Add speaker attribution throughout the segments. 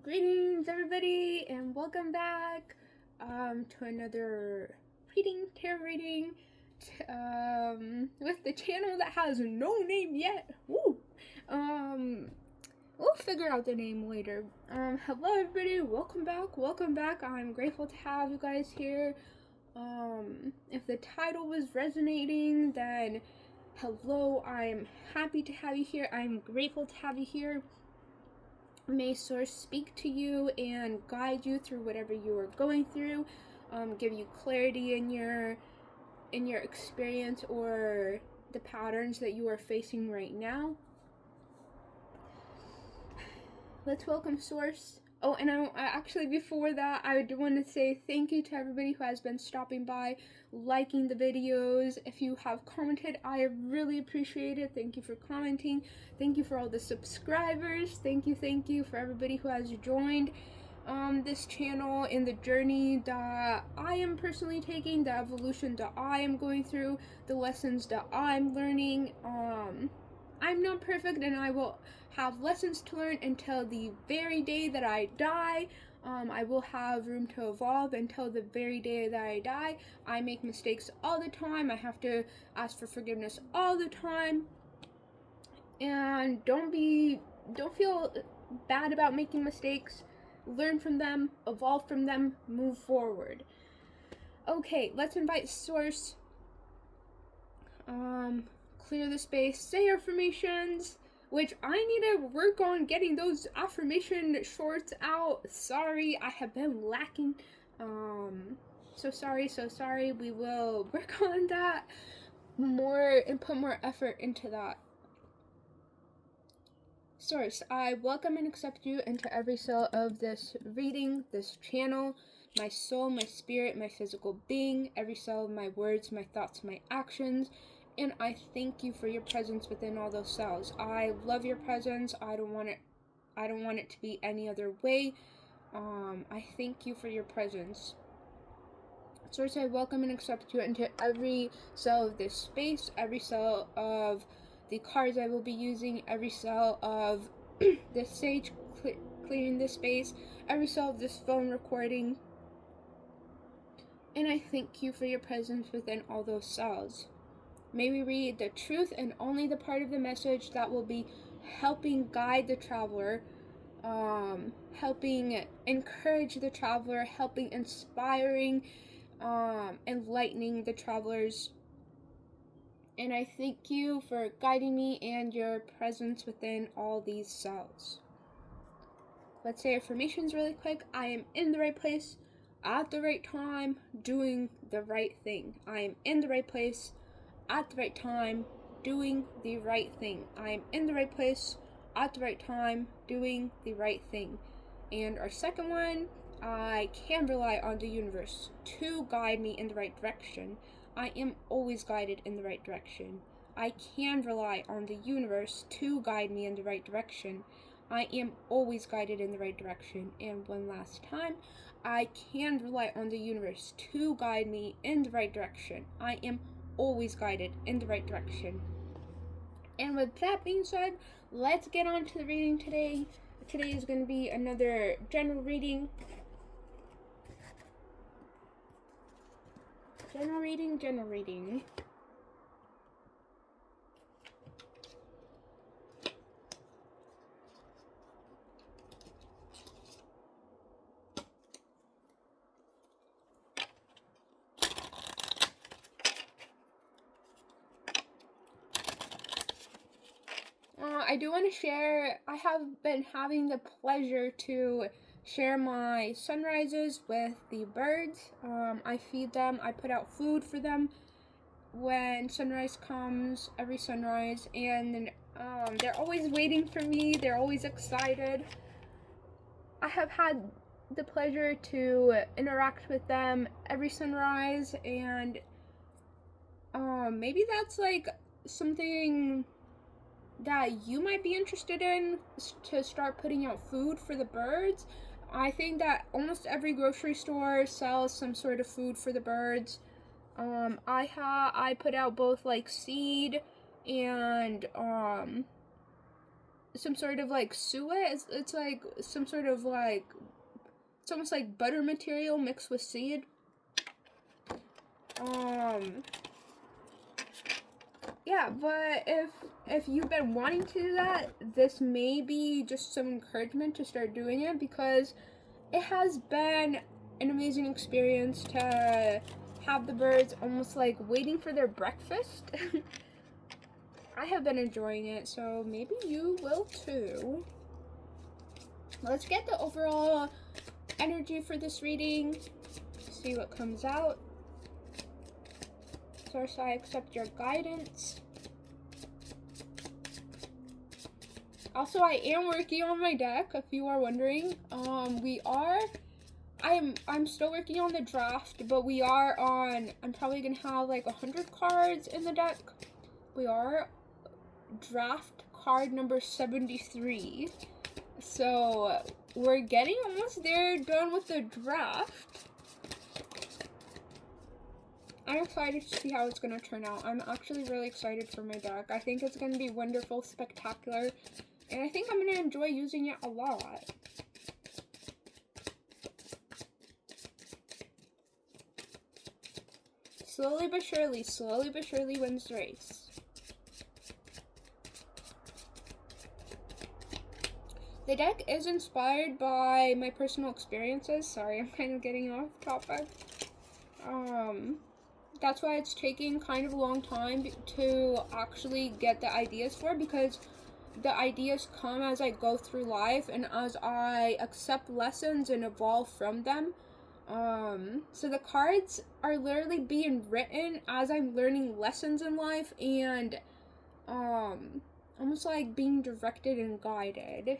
Speaker 1: Greetings everybody and welcome back to another tarot reading with the channel that has no name yet. Woo! We'll figure out the name later. Hello everybody, welcome back. I'm grateful to have you guys here. If the title was resonating, then hello, I'm happy to have you here. I'm grateful to have you here. May Source speak to you and guide you through whatever you are going through, give you clarity in your experience or the patterns that you are facing right now. Let's welcome Source. Oh, and actually before that, I do want to say thank you to everybody who has been stopping by, liking the videos. If you have commented, I really appreciate it. Thank you for commenting. Thank you for all the subscribers. Thank you for everybody who has joined this channel in the journey that I am personally taking, the evolution that I am going through, the lessons that I'm learning. I'm not perfect and I will have lessons to learn until the very day that I die. I will have room to evolve until the very day that I die. I make mistakes all the time. I have to ask for forgiveness all the time. And don't feel bad about making mistakes. Learn from them, evolve from them, move forward. Okay, let's invite Source. Clear the space, say affirmations, which I need to work on getting those affirmation shorts out. Sorry, I have been lacking. So sorry. We will work on that more and put more effort into that. Source, I welcome and accept you into every cell of this reading, this channel, my soul, my spirit, my physical being, every cell of my words, my thoughts, my actions. And I thank you for your presence within all those cells. I love your presence. I don't want it to be any other way. I thank you for your presence. Source, I welcome and accept you into every cell of this space, every cell of the cards I will be using, every cell of this sage clearing this space, every cell of this phone recording. And I thank you for your presence within all those cells. May we read the truth and only the part of the message that will be helping guide the traveler, helping encourage the traveler, helping inspiring, enlightening the travelers. And I thank you for guiding me and your presence within all these cells. Let's say affirmations really quick. I am in the right place, at the right time, doing the right thing. I am in the right place, at the right time, doing the right thing. I am in the right place, at the right time, doing the right thing. And our second one, I can rely on the universe to guide me in the right direction. I am always guided in the right direction. I can rely on the universe to guide me in the right direction. I am always guided in the right direction. And one last time, I can rely on the universe to guide me in the right direction. I am always guided in the right direction. And with that being said, let's get on to the reading today. Today is going to be another general reading. General reading. I do want to share, I have been having the pleasure to share my sunrises with the birds. I feed them, I put out food for them when sunrise comes, every sunrise, and they're always waiting for me, they're always excited. I have had the pleasure to interact with them every sunrise, and maybe that's like something that you might be interested in, to start putting out food for the birds. I think that almost every grocery store sells some sort of food for the birds. I put out both like seed and some sort of like suet. It's like some sort of like, it's almost like butter material mixed with seed. Yeah, but if you've been wanting to do that, this may be just some encouragement to start doing it, because it has been an amazing experience to have the birds almost like waiting for their breakfast. I have been enjoying it, so maybe you will too. Let's get the overall energy for this reading, see what comes out. Source, I accept your guidance. Also, I am working on my deck, if you are wondering. I'm still working on the draft, but we are on, I'm probably gonna have like 100 cards in the deck. We are draft card number 73. So we're getting almost there, done with the draft. I'm excited to see how it's going to turn out. I'm actually really excited for my deck. I think it's going to be wonderful, spectacular, and I think I'm going to enjoy using it a lot. Slowly but surely wins the race. The deck is inspired by my personal experiences. Sorry, I'm kind of getting off topic. That's why it's taking kind of a long time to actually get the ideas for, because the ideas come as I go through life and as I accept lessons and evolve from them. So the cards are literally being written as I'm learning lessons in life and almost like being directed and guided,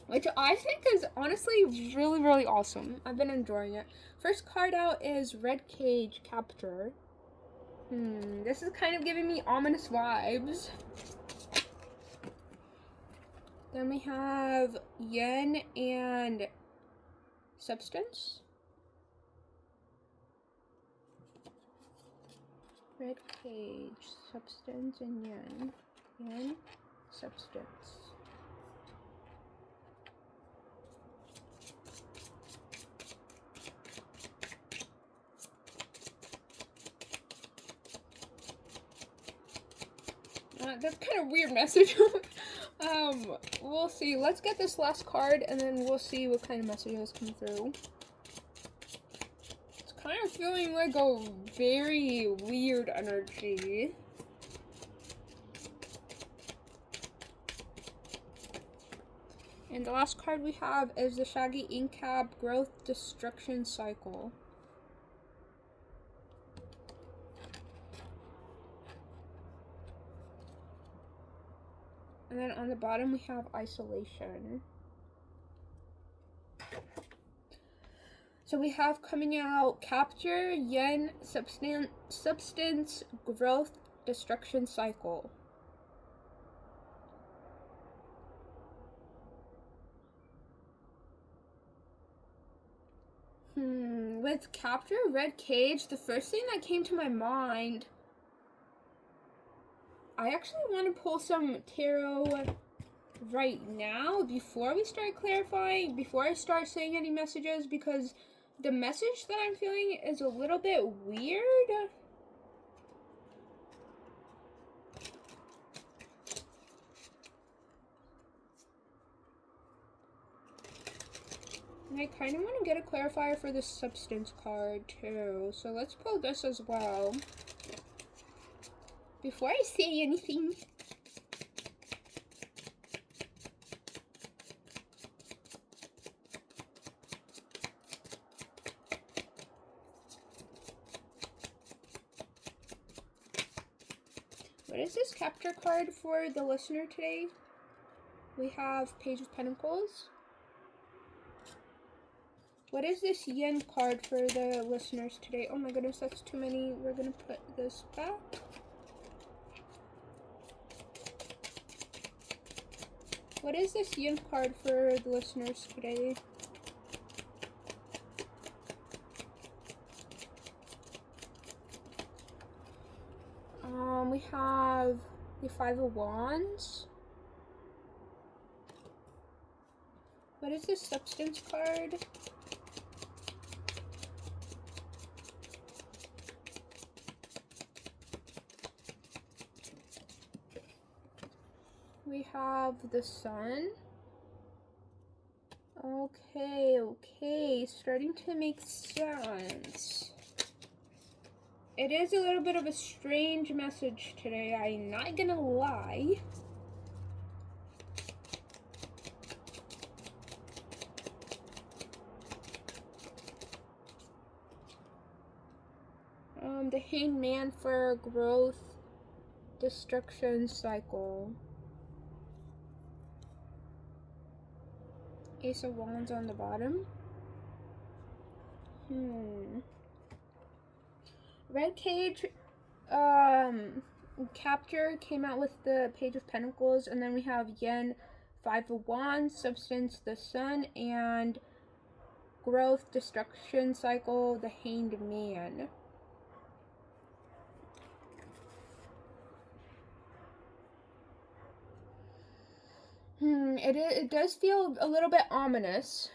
Speaker 1: which I think is honestly really, really awesome. I've been enjoying it. First card out is Red Cage Capture. This is kind of giving me ominous vibes. Then we have Yen and Substance. Red Cage, Substance, and Yen. Yen, Substance. That's kind of a weird message. We'll see. Let's get this last card and then we'll see what kind of messages come through. It's kind of feeling like a very weird energy. And the last card we have is the Shaggy Ink Cap Growth Destruction Cycle. And then on the bottom we have Isolation. So we have coming out Capture, Yen, Substance, Growth, Destruction Cycle. With Capture, Red Cage, the first thing that came to my mind, I actually want to pull some tarot right now before we start clarifying, before I start saying any messages, because the message that I'm feeling is a little bit weird. And I kind of want to get a clarifier for the Substance card too, so let's pull this as well before I say anything. What is this capture card for the listener today? We have Page of Pentacles. What is this Yen card for the listeners today? Oh my goodness, that's too many. We're gonna put this back. What is this Yen card for the listeners today? We have the Five of Wands. What is this substance card? We have the sun. Okay, starting to make sense. It is a little bit of a strange message today, I'm not gonna lie. The Hanged Man for growth, destruction cycle. Ace of Wands on the bottom. Red Cage Capture came out with the Page of Pentacles, and then we have Yen, Five of Wands, Substance, the Sun, and Growth, Destruction Cycle, the Hanged Man. It does feel a little bit ominous.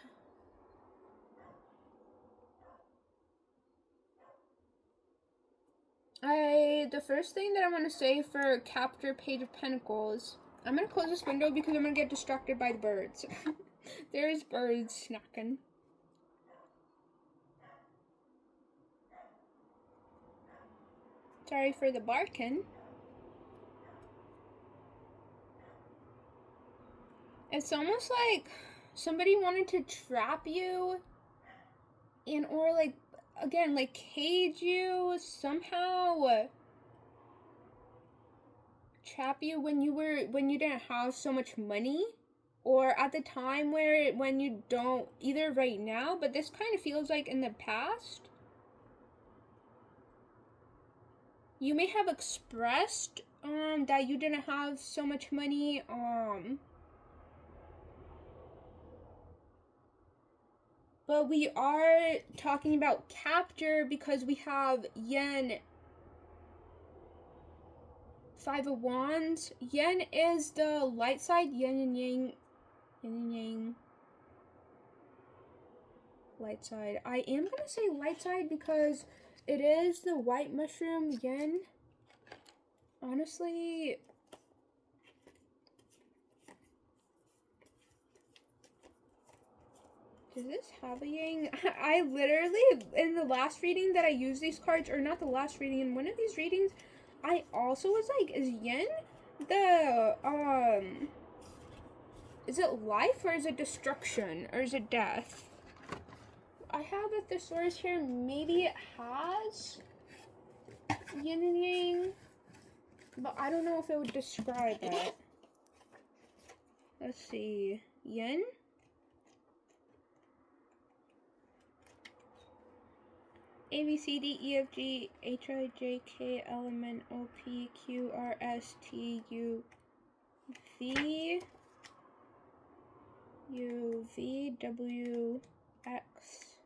Speaker 1: The first thing that I want to say for Capture Page of Pentacles, I'm going to close this window because I'm going to get distracted by the birds. There's birds snacking. Sorry for the barking. It's almost like somebody wanted to trap you and or like, again, like cage you somehow. Trap you when you didn't have so much money, or at the time when you don't, either right now, but this kind of feels like in the past. You may have expressed that you didn't have so much money, but we are talking about capture because we have Yen, Five of Wands. Yen is the light side, yin and yang, yin and yang, light side. I am gonna say light side because it is the white mushroom yen. Honestly, does this have a yang? I literally, in the last reading that I used these cards, or not the last reading, in one of these readings, I also was like, is yen the, is it life, or is it destruction, or is it death? I have a thesaurus here, maybe it has yin and yang, but I don't know if it would describe it. Let's see, yen? A, B, C, D, E, F, G, H, I, J, K, L, M, N, O, P, Q, R, S, T, U, V, W, X,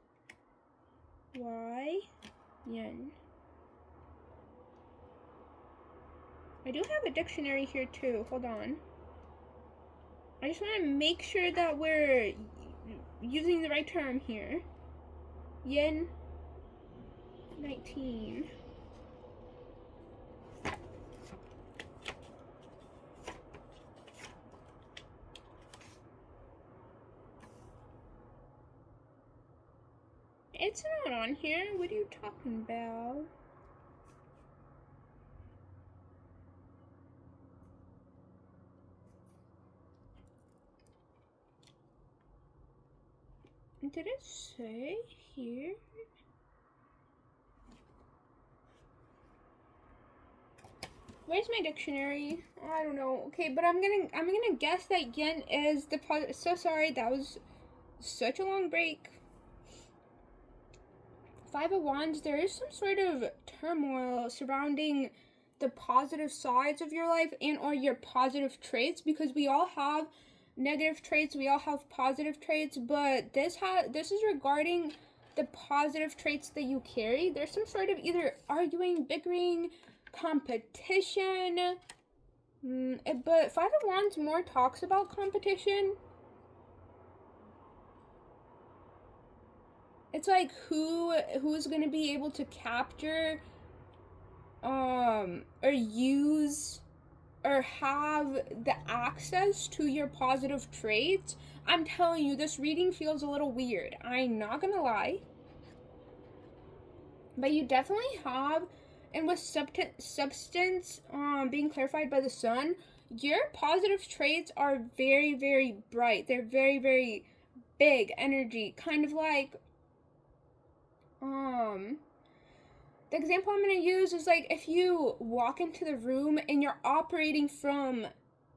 Speaker 1: Y, yen. I do have a dictionary here too, hold on. I just want to make sure that we're using the right term here. Yen 19. It's not on here. What are you talking about? Did it say here? Where's my dictionary? I don't know. Okay, but I'm gonna guess that yen is the positive. So sorry, that was such a long break. Five of Wands, there is some sort of turmoil surrounding the positive sides of your life and or your positive traits, because we all have negative traits, we all have positive traits, but this is regarding the positive traits that you carry. There's some sort of either arguing, bickering, competition, but Five of Wands more talks about competition. it's like who's gonna be able to capture or use or have the access to your positive traits. I'm telling you, this reading feels a little weird. I'm not gonna lie. But you definitely have, and with substance being clarified by the sun, your positive traits are very, very bright. They're very, very big energy. Kind of like, the example I'm going to use is like if you walk into the room and you're operating from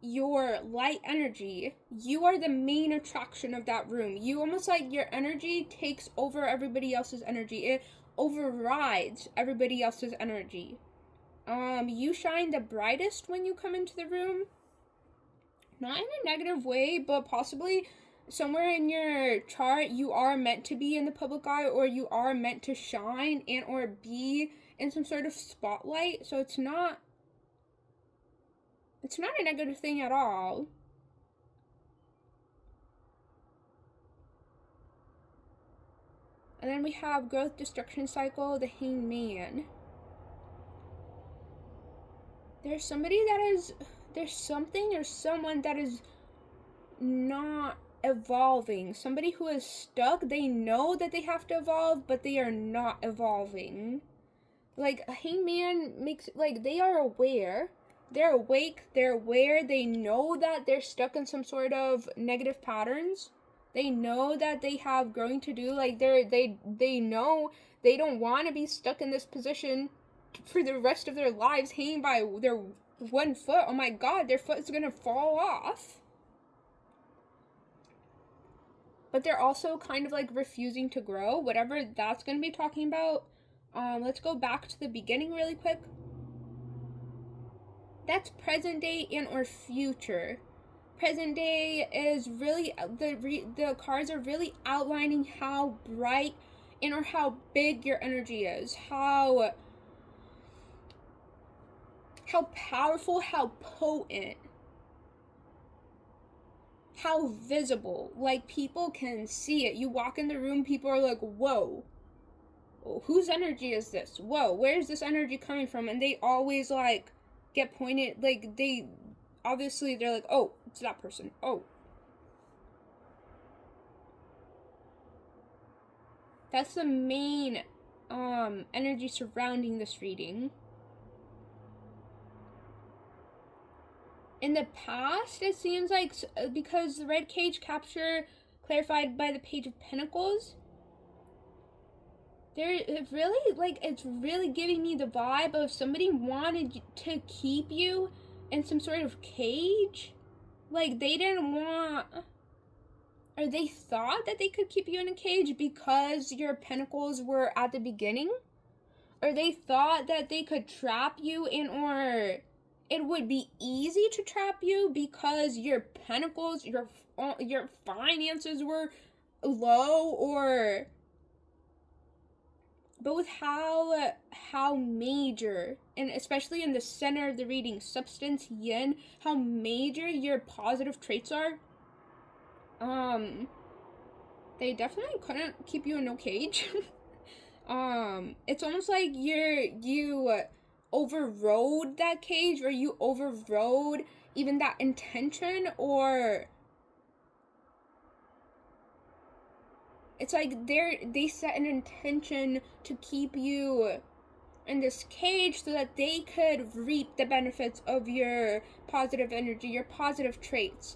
Speaker 1: your light energy, you are the main attraction of that room. You almost like your energy takes over everybody else's energy. It overrides everybody else's energy. You shine the brightest when you come into the room. Not in a negative way, but possibly somewhere in your chart you are meant to be in the public eye, or you are meant to shine and or be in some sort of spotlight. So it's not a negative thing at all. And then we have growth, destruction cycle, the hangman. There's something or someone that is not evolving. Somebody who is stuck. They know that they have to evolve, but they are not evolving. Like, a hangman makes, like, they are aware. They're awake. They're aware. They know that they're stuck in some sort of negative patterns. They know that they have growing to do. Like, they know they don't want to be stuck in this position for the rest of their lives, hanging by their one foot. Oh my god, their foot is gonna fall off. But they're also kind of like refusing to grow, whatever that's gonna be talking about. Let's go back to the beginning really quick. That's present day and or future. Present day is really, the cards are really outlining how bright and or how big your energy is, how powerful, how potent, how visible. Like, people can see it. You walk in the room, people are like, whoa, whose energy is this? Whoa, where's this energy coming from? And they always like get pointed, like they're like, oh, it's that person. Oh, that's the main energy surrounding this reading. In the past, it seems like, because the red cage capture clarified by the Page of Pentacles, it's really giving me the vibe of somebody wanted to keep you in some sort of cage. Like, they didn't want, or they thought that they could keep you in a cage because your pentacles were at the beginning, or they thought that they could trap you or it would be easy to trap you because your pentacles, your finances were low, but with how major, and especially in the center of the reading, substance yin, how major your positive traits are, they definitely couldn't keep you in no cage. It's almost like you overrode that cage, or you overrode even that intention, or it's like they set an intention to keep you in this cage so that they could reap the benefits of your positive energy, your positive traits,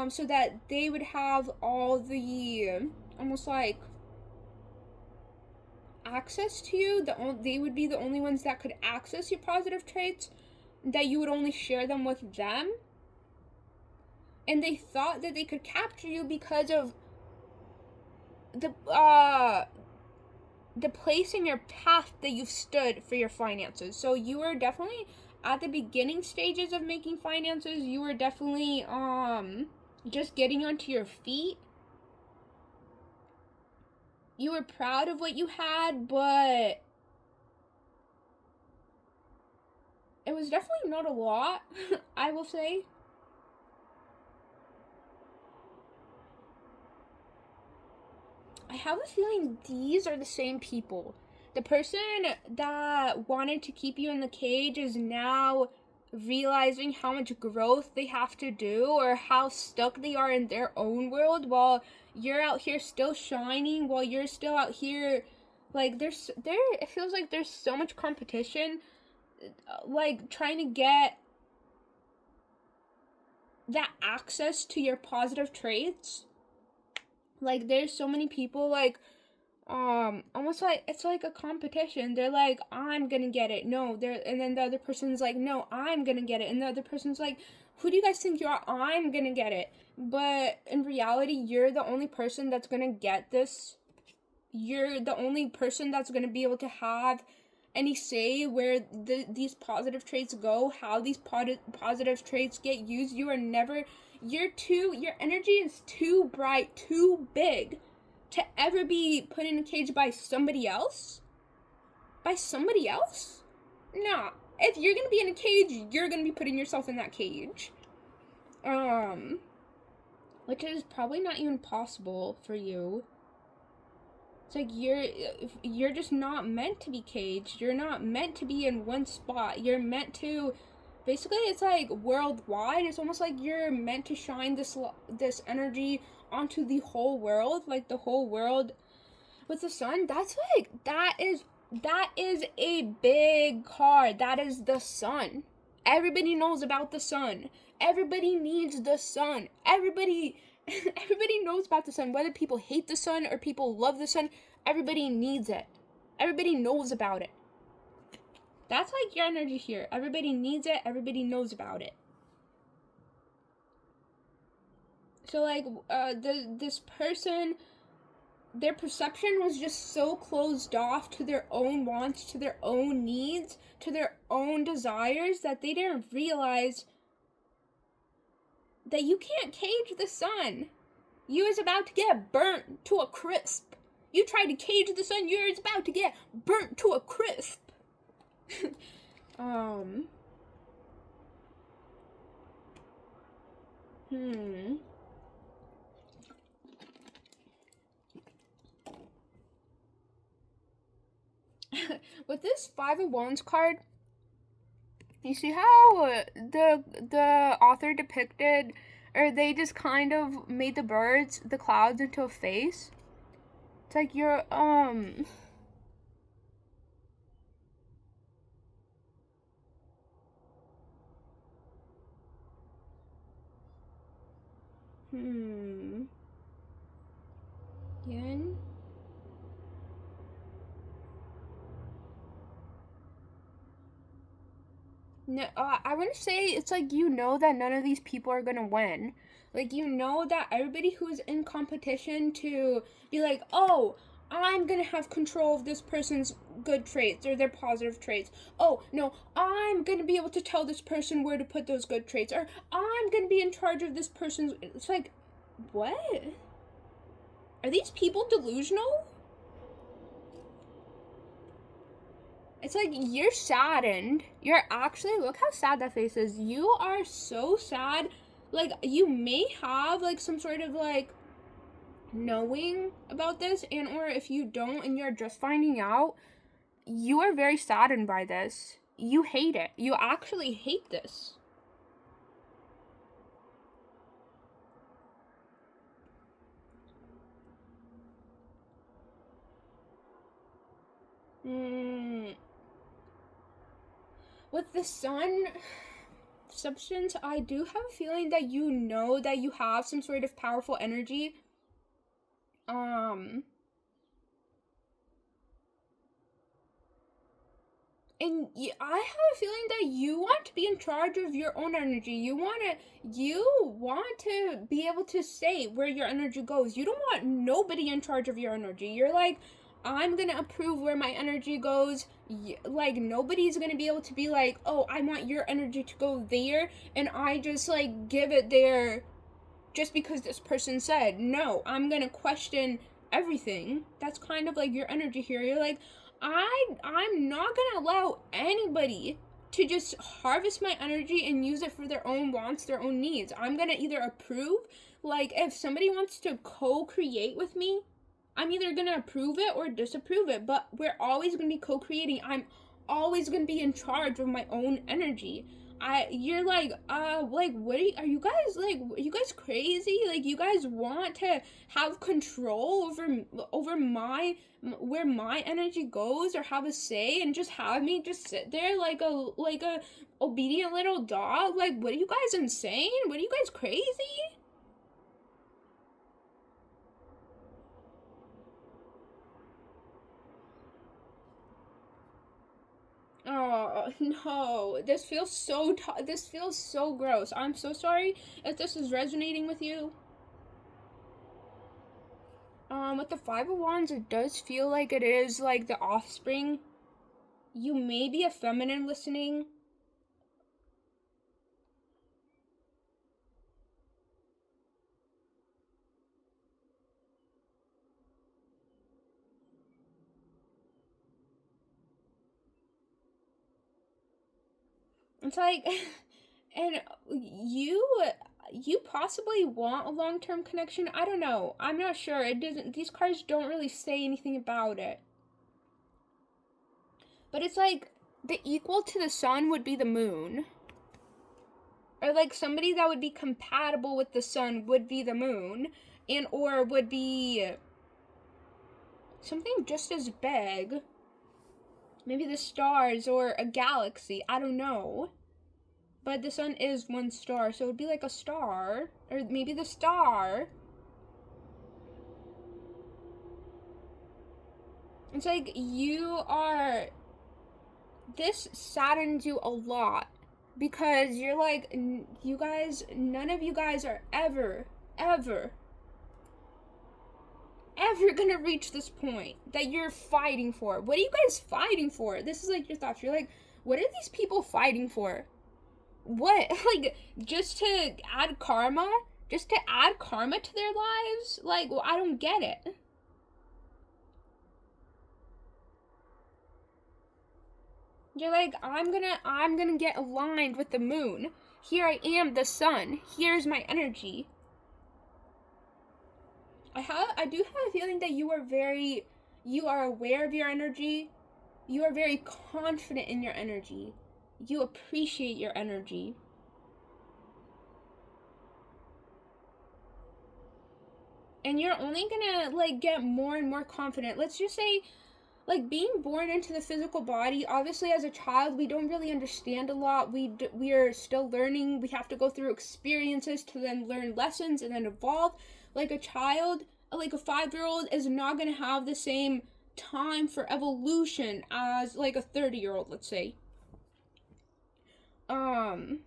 Speaker 1: so that they would have all the almost like access to you. They would be the only ones that could access your positive traits, that you would only share them with them. And they thought that they could capture you because of the place in your path that you've stood for your finances. So you were definitely at the beginning stages of making finances. You were definitely just getting onto your feet. You were proud of what you had, but it was definitely not a lot, I will say. I have a feeling these are the same people. The person that wanted to keep you in the cage is now realizing how much growth they have to do, or how stuck they are in their own world, while you're out here still shining, while you're still out here, like, it feels like there's so much competition, like, trying to get that access to your positive traits. Like, there's so many people, like, almost like it's like a competition. They're like, I'm gonna get it. No, and then the other person's like, no, I'm gonna get it. And the other person's like, who do you guys think you are? I'm gonna get it. But in reality, you're the only person that's gonna get this. You're the only person that's gonna be able to have any say where these positive traits go, how these positive traits get used. Your energy is too bright, too big to ever be put in a cage by somebody else? By somebody else? Nah. If you're gonna be in a cage, you're gonna be putting yourself in that cage. Which is probably not even possible for you. It's like you're just not meant to be caged. You're not meant to be in one spot. You're meant to, basically, it's like worldwide. It's almost like you're meant to shine this energy onto the whole world, like the whole world with the sun. That is a big card. That is the sun. Everybody knows about the sun. Everybody needs the sun. Everybody knows about the sun. Whether people hate the sun or people love the sun, everybody needs it. Everybody knows about it. That's like your energy here. Everybody needs it. Everybody knows about it. So, like, this person, their perception was just so closed off to their own wants, to their own needs, to their own desires, that they didn't realize that you can't cage the sun. You is about to get burnt to a crisp. You try to cage the sun, you're about to get burnt to a crisp. With this Five of Wands card, you see how the author depicted, or they just kind of made the clouds into a face? It's like you're, Again? No, I want to say it's like you know that none of these people are gonna win. Like, you know that everybody who's in competition to be like, oh, I'm gonna have control of this person's good traits or their positive traits. Oh, no, I'm gonna be able to tell this person where to put those good traits. Or I'm gonna be in charge of this person's... It's like, what? Are these people delusional? It's like, you're saddened. You're actually, look how sad that face is. You are so sad. Like, you may have, like, some sort of, like, knowing about this, and or if you don't and you're just finding out, you are very saddened by this. You hate it. You actually hate this. With the sun substance, I do have a feeling that you know that you have some sort of powerful energy. And I have a feeling that you want to be in charge of your own energy. You want to be able to say where your energy goes. You don't want nobody in charge of your energy. You're like, I'm gonna approve where my energy goes. Like, nobody's gonna be able to be like, oh, I want your energy to go there, and I just, like, give it there just because this person said. No, I'm gonna question everything. That's kind of like your energy here. You're like, I'm not gonna allow anybody to just harvest my energy and use it for their own wants, their own needs. I'm gonna either approve, like, if somebody wants to co-create with me, I'm either going to approve it or disapprove it, but we're always going to be co-creating. I'm always going to be in charge of my own energy. You're like, what are you guys crazy? Like, you guys want to have control over where my energy goes, or have a say, and just have me just sit there like a obedient little dog? Like, what are you guys, insane? What are you guys, crazy? Oh no, this feels so gross. I'm so sorry if this is resonating with you. With the Five of Wands, it does feel like it is like the offspring. You may be a feminine listening. It's like, and you possibly want a long-term connection. I don't know. I'm not sure. It doesn't. These cards don't really say anything about it. But it's like the equal to the sun would be the moon. Or like somebody that would be compatible with the sun would be the moon, and or would be something just as big. Maybe the stars or a galaxy. I don't know. But the sun is one star, so it would be like a star. Or maybe the star. It's like this saddens you a lot. Because you're like, you guys, none of you guys are ever gonna reach this point that you're fighting for. What are you guys fighting for? This is like your thoughts. You're like, what are these people fighting for? What? Like, just to add karma? Just to add karma to their lives? Like, well, I don't get it. You're like, I'm gonna get aligned with the moon. Here I am, the sun. Here's my energy. I do have a feeling that you are aware of your energy. You are very confident in your energy. You appreciate your energy. And you're only gonna like get more and more confident. Let's just say, like, being born into the physical body, obviously as a child we don't really understand a lot. We are still learning. We have to go through experiences to then learn lessons and then evolve. Like a child, like a 5-year-old is not going to have the same time for evolution as like a 30-year-old, let's say. And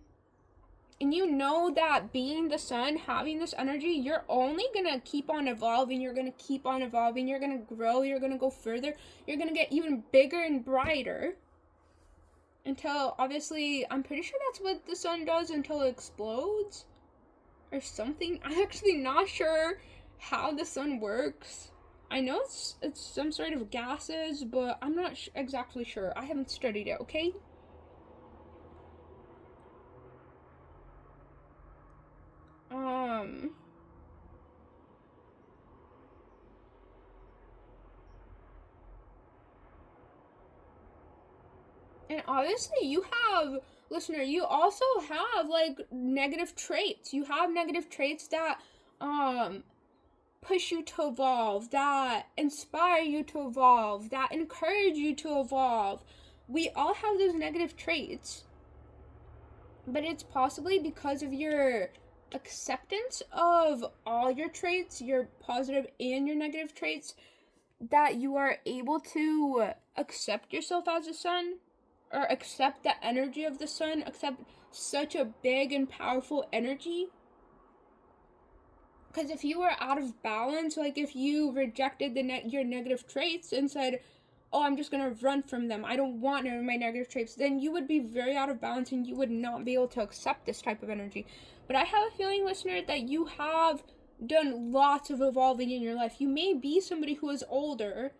Speaker 1: you know that being the sun, having this energy, you're only gonna keep on evolving. You're gonna keep on evolving. You're gonna grow. You're gonna go further. You're gonna get even bigger and brighter. Until, obviously, I'm pretty sure that's what the sun does until it explodes. Or something. I'm actually not sure how the sun works. I know it's some sort of gases, but I'm not exactly sure. I haven't studied it, okay? And obviously you have, listener, you also have like negative traits. You have negative traits that push you to evolve, that inspire you to evolve, that encourage you to evolve. We all have those negative traits. But it's possibly because of your acceptance of all your traits, your positive and your negative traits, that you are able to accept yourself as a sun, or accept the energy of the sun, accept such a big and powerful energy. Because if you were out of balance, like if you rejected your negative traits and said, oh, I'm just gonna run from them, I don't want none of my negative traits, then you would be very out of balance and you would not be able to accept this type of energy. But I have a feeling, listener, that you have done lots of evolving in your life. You may be somebody who is older.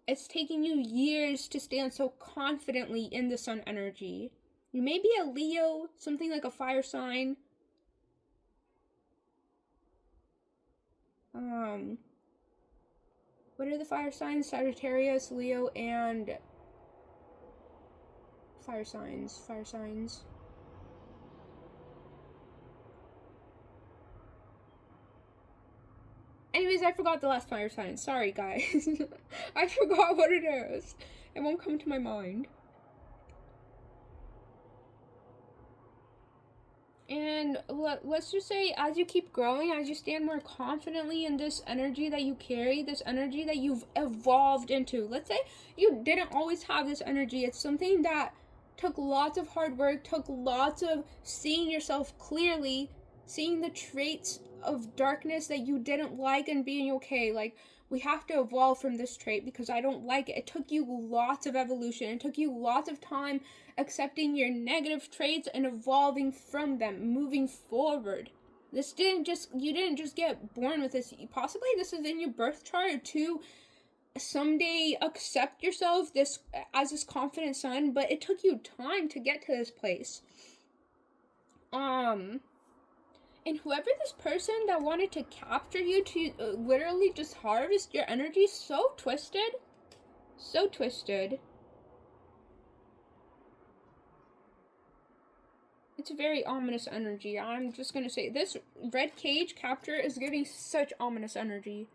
Speaker 1: It's taking you years to stand so confidently in the sun energy. You may be a Leo, something like a fire sign. What are the fire signs? Sagittarius, Leo, and fire signs. Anyways, I forgot the last fire sign. Sorry, guys. I forgot what it is. It won't come to my mind. And let's just say, as you keep growing, as you stand more confidently in this energy that you carry, this energy that you've evolved into. Let's say you didn't always have this energy. It's something that took lots of hard work, took lots of seeing yourself clearly, seeing the traits of darkness that you didn't like and being okay. Like, we have to evolve from this trait because I don't like it. It took you lots of evolution. It took you lots of time accepting your negative traits and evolving from them, moving forward. You didn't just get born with this. Possibly this is in your birth chart to someday accept yourself as this confident son, but it took you time to get to this place. And whoever this person that wanted to capture you to literally just harvest your energy, so twisted. It's a very ominous energy. I'm just gonna say, this red cage capture is giving such ominous energy.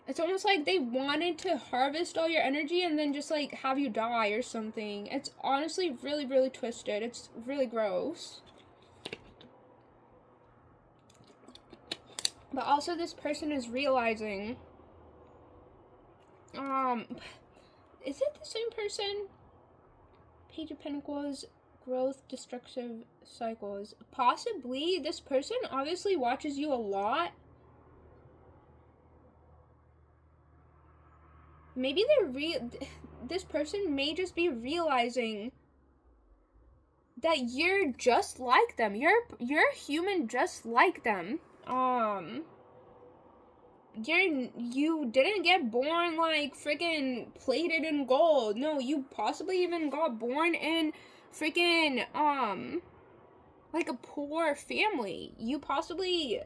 Speaker 1: It's almost like they wanted to harvest all your energy and then just like have you die or something. It's honestly really, really twisted. It's really gross. But also this person is realizing, is it the same person? Page of Pentacles, growth, destructive cycles. Possibly this person obviously watches you a lot. Maybe this person may just be realizing that you're just like them. You're human just like them. You didn't get born like freaking plated in gold. No, you possibly even got born in freaking like a poor family. You possibly,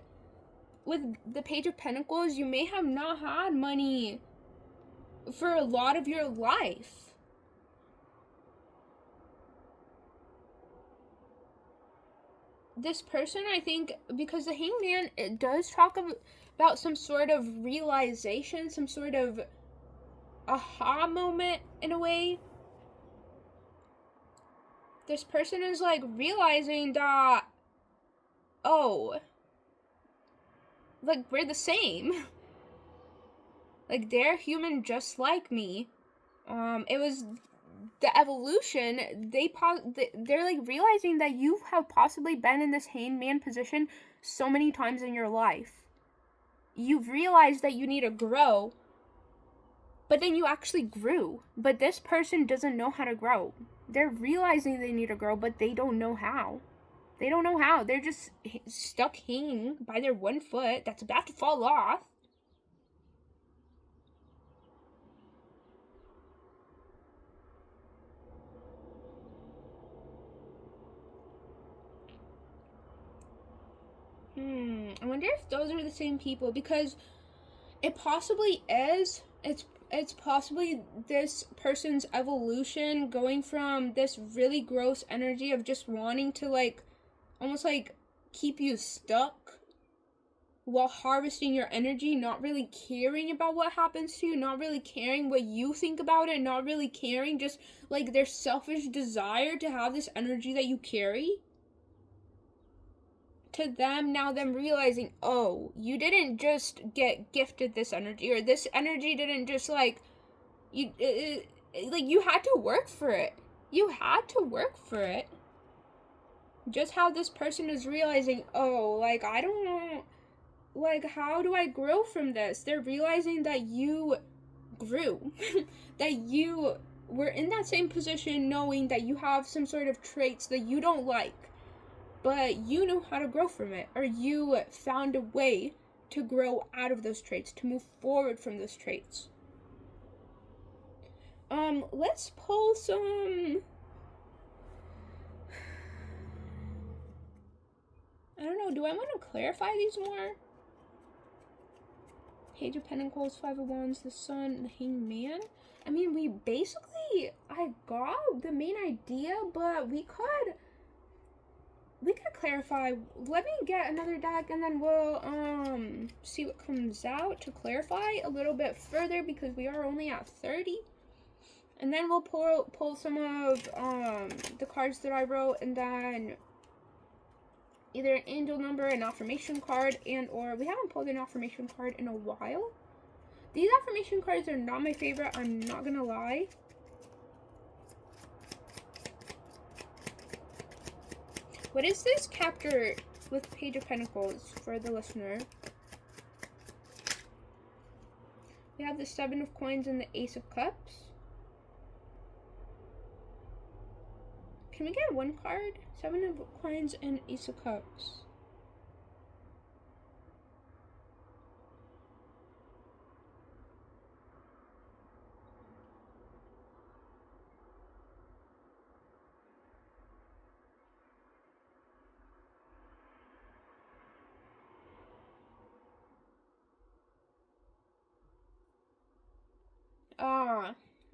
Speaker 1: with the Page of Pentacles, you may have not had money for a lot of your life. This person, I think, because the Hangman, it does talk about some sort of realization, some sort of aha moment in a way. This person is like realizing that, oh, like we're the same. Like they're human just like me. It was the evolution. They're like realizing that you have possibly been in this hangman position so many times in your life. You've realized that you need to grow, but then you actually grew. But this person doesn't know how to grow. They're realizing they need to grow, but they don't know how. They're just stuck hanging by their one foot that's about to fall off. I wonder if those are the same people, because it possibly is. It's possibly this person's evolution going from this really gross energy of just wanting to like almost like keep you stuck while harvesting your energy, not really caring about what happens to you, not really caring what you think about it, not really caring, just like their selfish desire to have this energy that you carry. To them, now them realizing, oh, you didn't just get gifted this energy, or this energy didn't just like you had to work for it. Just how this person is realizing, oh, like I don't know, like how do I grow from this? They're realizing that you grew. That you were in that same position, knowing that you have some sort of traits that you don't like, but you know how to grow from it, or you found a way to grow out of those traits, to move forward from those traits. Let's pull some, I don't know, do I want to clarify these more? Page of Pentacles, Five of Wands, the Sun, the Hanged Man. I mean, I got the main idea, but we could clarify. Let me get another deck and then we'll see what comes out to clarify a little bit further, because we are only at 30. And then we'll pull some of the cards that I wrote, and then either an angel number, an affirmation card, and or we haven't pulled an affirmation card in a while. These affirmation cards are not my favorite, I'm not gonna lie. What is this chapter with Page of Pentacles for the listener? We have the Seven of Coins and the Ace of Cups. Can we get one card? Seven of Coins and Ace of Cups.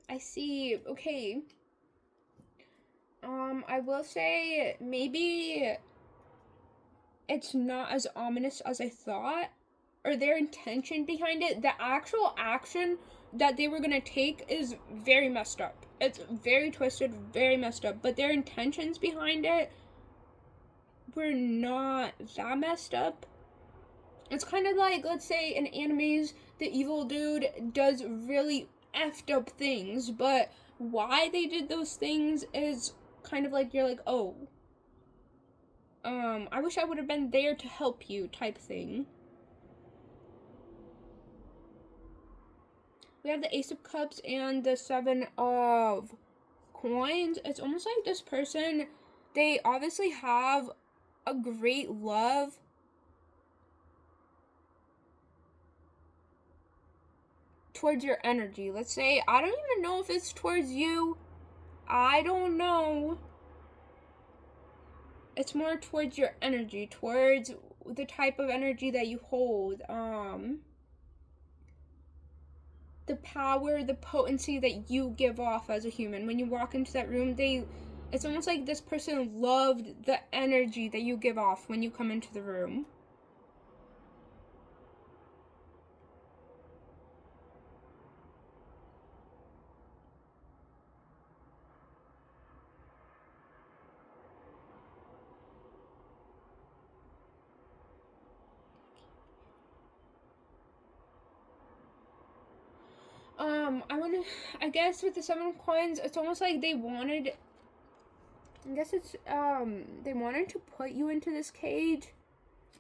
Speaker 1: I see. Okay. I will say maybe it's not as ominous as I thought, or their intention behind it. The actual action that they were gonna take is very messed up. It's very twisted, very messed up, but their intentions behind it were not that messed up. It's kind of like, let's say in animes, the evil dude does really effed up things, but why they did those things is kind of like, you're like, oh, I wish I would have been there to help you type thing. We have the Ace of Cups and the Seven of Coins. It's almost like this person, they obviously have a great love towards your energy. Let's say, I don't even know if it's towards you. I don't know. It's more towards your energy, towards the type of energy that you hold. The power, the potency that you give off as a human. When you walk into that room, it's almost like this person loved the energy that you give off when you come into the room. I guess with the Seven of Coins, it's almost like they wanted, they wanted to put you into this cage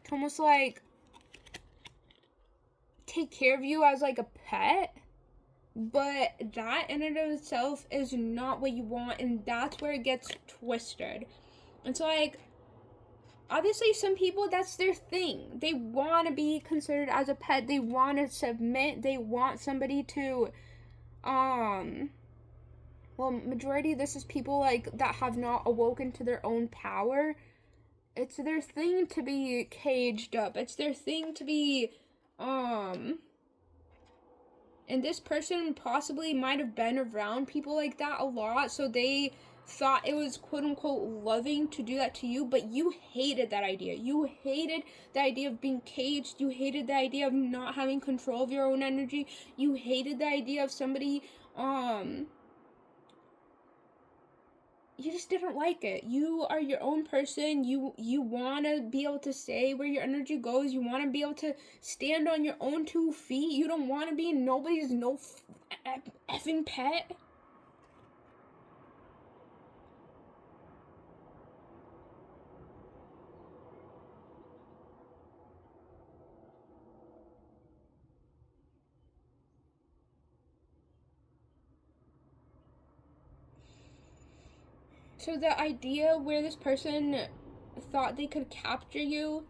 Speaker 1: to almost like take care of you as like a pet, but that in and of itself is not what you want, and that's where it gets twisted. It's like, obviously some people, that's their thing. They want to be considered as a pet. They want to submit. They want somebody to, well, majority of this is people like that have not awoken to their own power. It's their thing to be caged up. It's their thing to be, and this person possibly might have been around people like that a lot, so they thought it was quote-unquote loving to do that to you, but you hated that idea. You hated the idea of being caged. You hated the idea of not having control of your own energy. You hated the idea of somebody, you just didn't like it. You are your own person. You want to be able to say where your energy goes. You want to be able to stand on your own 2 feet. You don't want to be nobody's effing pet. So the idea where this person thought they could capture you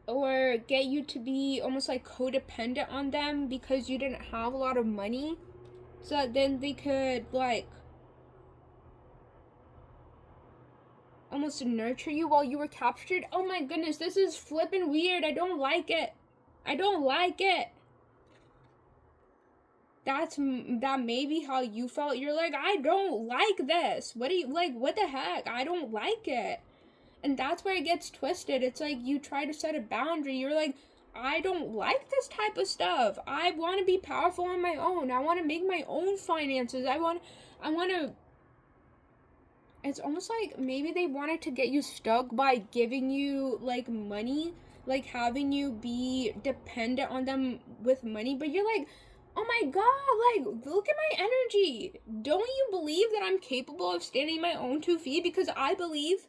Speaker 1: or get you to be almost like codependent on them because you didn't have a lot of money, so that then they could like almost nurture you while you were captured. Oh my goodness, this is flippin' weird. I don't like it. I don't like it. That may be how you felt. You're like, I don't like this. What do you, like, what the heck? I don't like it. And that's where it gets twisted. It's like you try to set a boundary. You're like, I don't like this type of stuff. I want to be powerful on my own. I want to make my own finances. I want to. It's almost like maybe they wanted to get you stuck by giving you like money, like having you be dependent on them with money. But you're like, oh my god, like, look at my energy. Don't you believe that I'm capable of standing my own 2 feet? Because I believe.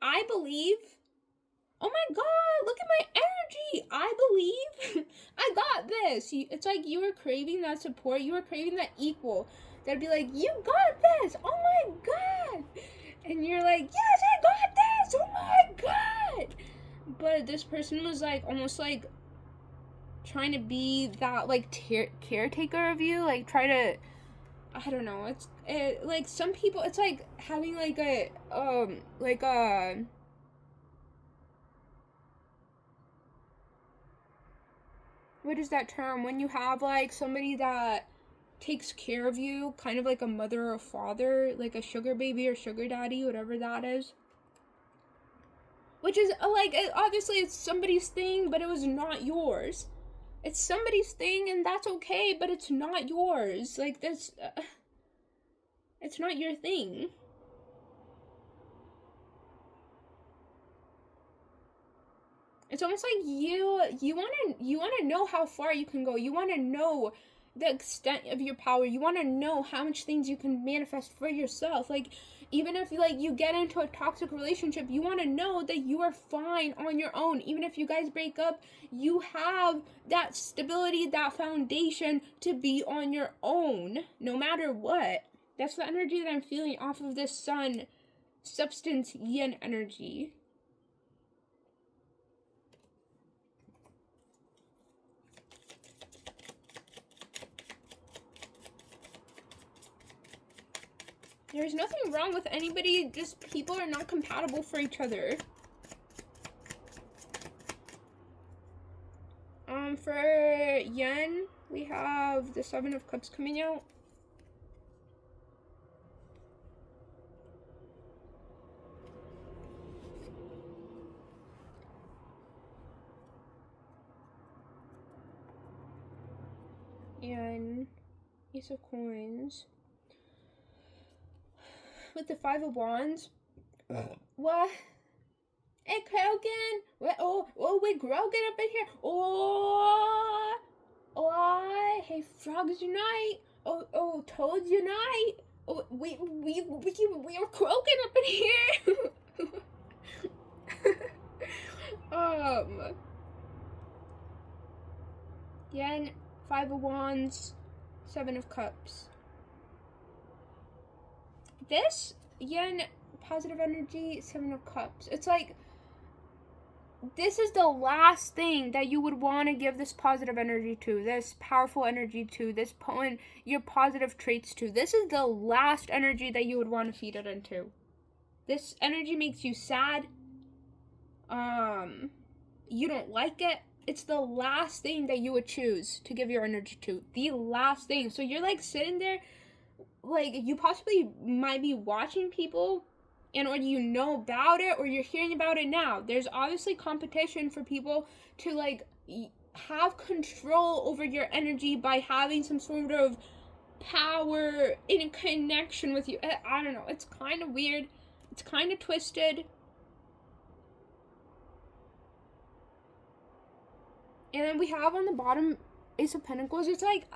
Speaker 1: Oh my god, look at my energy. I believe. I got this. It's like you were craving that support. You were craving that equal. That'd be like, you got this. Oh my god. And you're like, yes, I got this. Oh my god. But this person was like, almost like trying to be that like caretaker of you. Like try to, I don't know. Like some people, it's like having like what is that term? When you have like somebody that takes care of you, kind of like a mother or a father, like a sugar baby or sugar daddy, whatever that is. Which is like, obviously it's somebody's thing, but it was not yours. It's somebody's thing and that's okay, but it's not yours. Like this, it's not your thing. It's almost like you want to know how far you can go. You want to know the extent of your power. You want to know how much things you can manifest for yourself. Like even if like you get into a toxic relationship, you want to know that you are fine on your own. Even if you guys break up, you have that stability, that foundation to be on your own no matter what. That's the energy that I'm feeling off of this sun substance yin energy. There's nothing wrong with anybody, just people are not compatible for each other. For Yen, we have the 7 of Cups coming out. And Ace of Coins. With the 5 of Wands. What? Hey, Krogan! What? Oh, wait, Grogan up in here! Oh! Hey, Frogs unite! Oh, Toads unite! Oh, we are croaking up in here! Yen, 5 of Wands, 7 of Cups. This, Yen, positive energy, 7 of Cups. It's like, this is the last thing that you would want to give this positive energy to, this powerful energy to, this pulling your positive traits to. This is the last energy that you would want to feed it into. This energy makes you sad. You don't like it. It's the last thing that you would choose to give your energy to. The last thing. So you're like sitting there, like you possibly might be watching people, and or you know about it, or you're hearing about it now. There's obviously competition for people to like have control over your energy by having some sort of power in connection with you. I don't know. It's kind of weird. It's kind of twisted. And then we have on the bottom Ace of Pentacles. It's like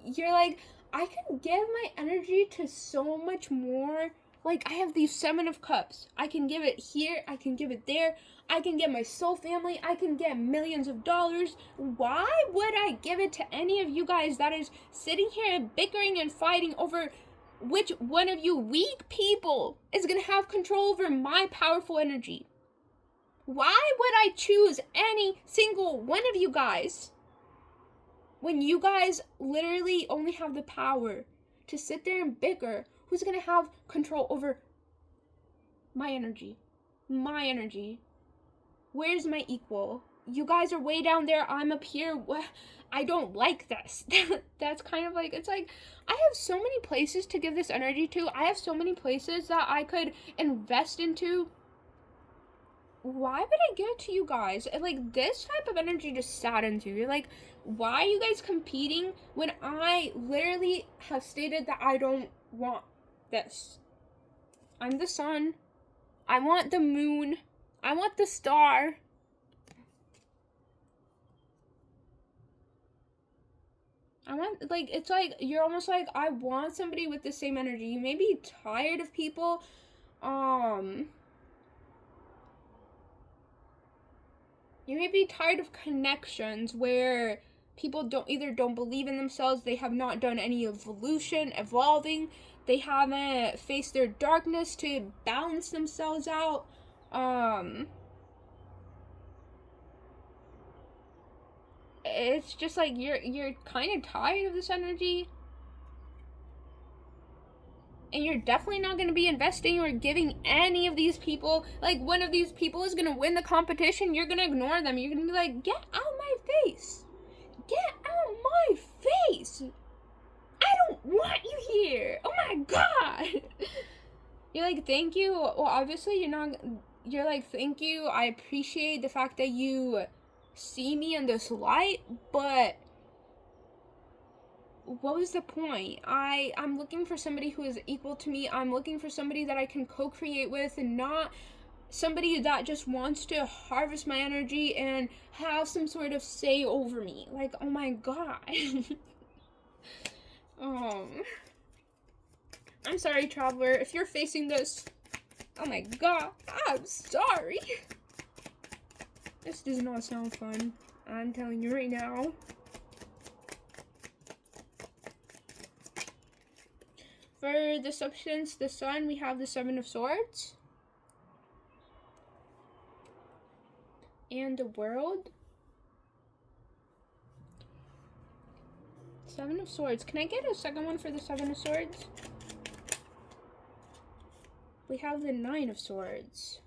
Speaker 1: you're like, I can give my energy to so much more. Like, I have these 7 of Cups. I can give it here. I can give it there. I can get my soul family. I can get millions of dollars. Why would I give it to any of you guys that is sitting here and bickering and fighting over which one of you weak people is going to have control over my powerful energy? Why would I choose any single one of you guys when you guys literally only have the power to sit there and bicker? Who's going to have control over my energy? My energy. Where's my equal? you guys are way down there, I'm up here. I don't like this. That's kind of like, it's like, I have so many places to give this energy to. I have so many places that I could invest into. Why would I give it to you guys? Like, this type of energy just saddens you. You're like, why are you guys competing when I literally have stated that I don't want this? I'm the sun. I want the moon. I want the star. I want, like, it's like, you're almost like, I want somebody with the same energy. You may be tired of people, you may be tired of connections where people don't believe in themselves, they have not done any evolving, they haven't faced their darkness to balance themselves out. It's just like you're kind of tired of this energy, and you're definitely not going to be investing or giving any of these people, like, one of these people is going to win the competition, you're going to ignore them. You're going to be like, get out of my face, get out of my face, I don't want you here, oh my god. You're like, thank you. Well, obviously you're like, thank you, I appreciate the fact that you see me in this light, but what was the point? I'm looking for somebody who is equal to me. I'm looking for somebody that I can co-create with, and not somebody that just wants to harvest my energy and have some sort of say over me. Like, oh my god. I'm sorry, traveler, if you're facing this. Oh my god, I'm sorry. This does not sound fun. I'm telling you right now. For the substance, the sun, we have the Seven of Swords. And the world. Seven of Swords. Can I get a second one for the Seven of Swords? We have the Nine of Swords.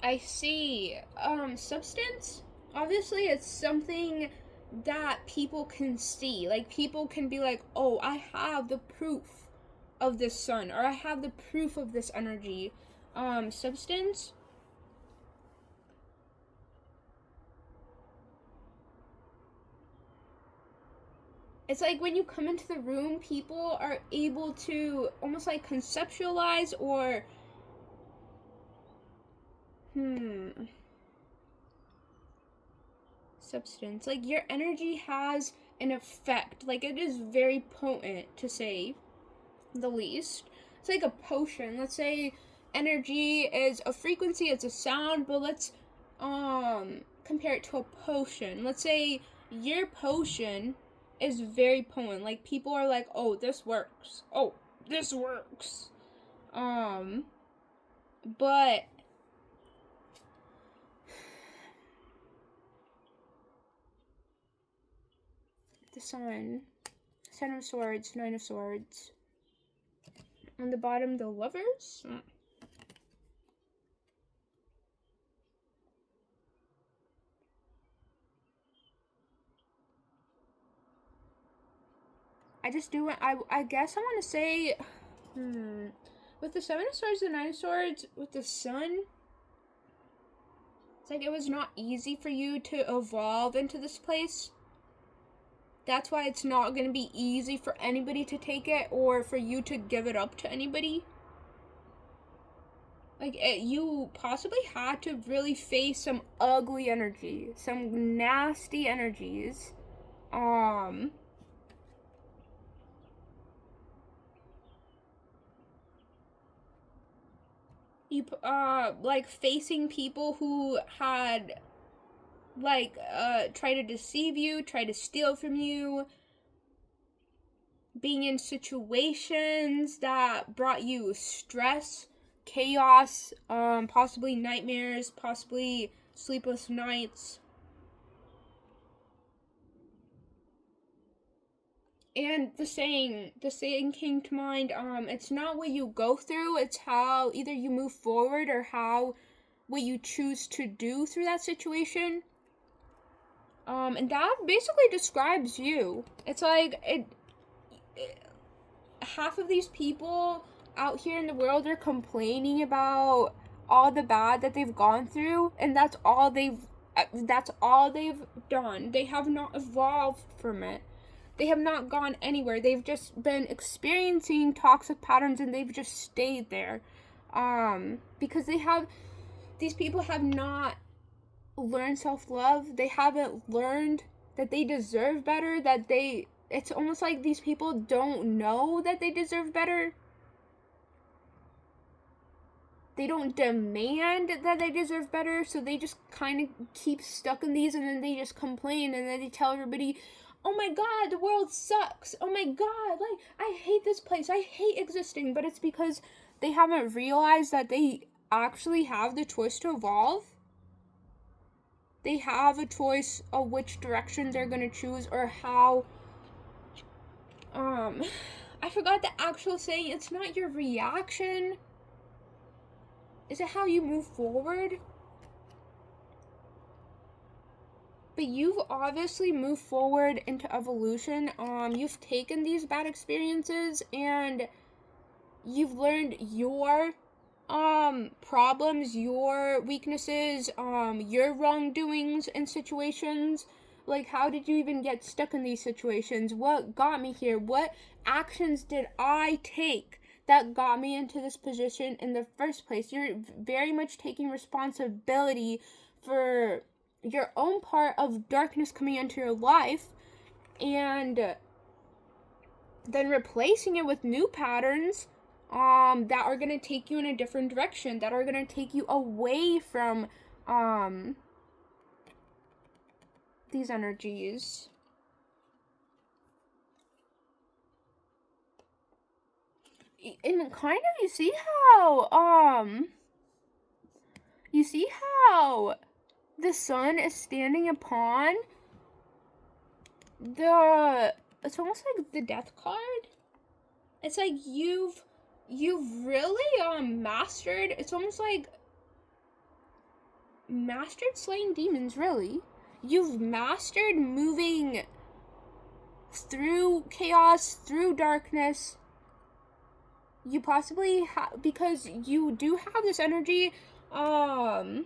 Speaker 1: I see. Substance? Obviously, it's something that people can see. Like, people can be like, oh, I have the proof of this sun, or I have the proof of this energy. Substance? It's like when you come into the room, people are able to almost like conceptualize or substance. Like, your energy has an effect. Like, it is very potent, to say the least. It's like a potion. Let's say energy is a frequency, it's a sound, but let's compare it to a potion. Let's say your potion is very potent. Like, people are like, oh, this works. Oh, this works. But the sun, Ten of Swords, Nine of Swords. On the bottom, the Lovers. I guess I want to say, with the Seven of Swords, the Nine of Swords, with the sun, it's like it was not easy for you to evolve into this place. That's why it's not going to be easy for anybody to take it, or for you to give it up to anybody. Like, you possibly had to really face some ugly energy, some nasty energies. You, like, facing people who had, like, try to deceive you, try to steal from you, being in situations that brought you stress, chaos, possibly nightmares, possibly sleepless nights. And the saying came to mind, it's not what you go through, it's how either you move forward or what you choose to do through that situation. And that basically describes you. It's like, half of these people out here in the world are complaining about all the bad that they've gone through, and that's all they've done. They have not evolved from it. They have not gone anywhere. They've just been experiencing toxic patterns, and they've just stayed there. Because these people have not learned self-love. They haven't learned that they deserve better, it's almost like these people don't know that they deserve better. They don't demand that they deserve better, so they just kind of keep stuck in these, and then they just complain, and then they tell everybody, oh my god, the world sucks. Oh my god, like, I hate this place. I hate existing. But it's because they haven't realized that they actually have the choice to evolve. They have a choice of which direction they're going to choose, or how, I forgot the actual saying. It's not your reaction. Is it how you move forward? But you've obviously moved forward into evolution. You've taken these bad experiences and you've learned your problems, your weaknesses, your wrongdoings in situations. Like, how did you even get stuck in these situations? What got me here? What actions did I take that got me into this position in the first place? You're very much taking responsibility for your own part of darkness coming into your life, and then replacing it with new patterns that are going to take you in a different direction, that are going to take you away from these energies. And kind of you see how the sun is standing upon it's almost like the death card. It's like you've really mastered, it's almost like mastered slaying demons, really. You've mastered moving through chaos, through darkness. You possibly because you do have this energy, I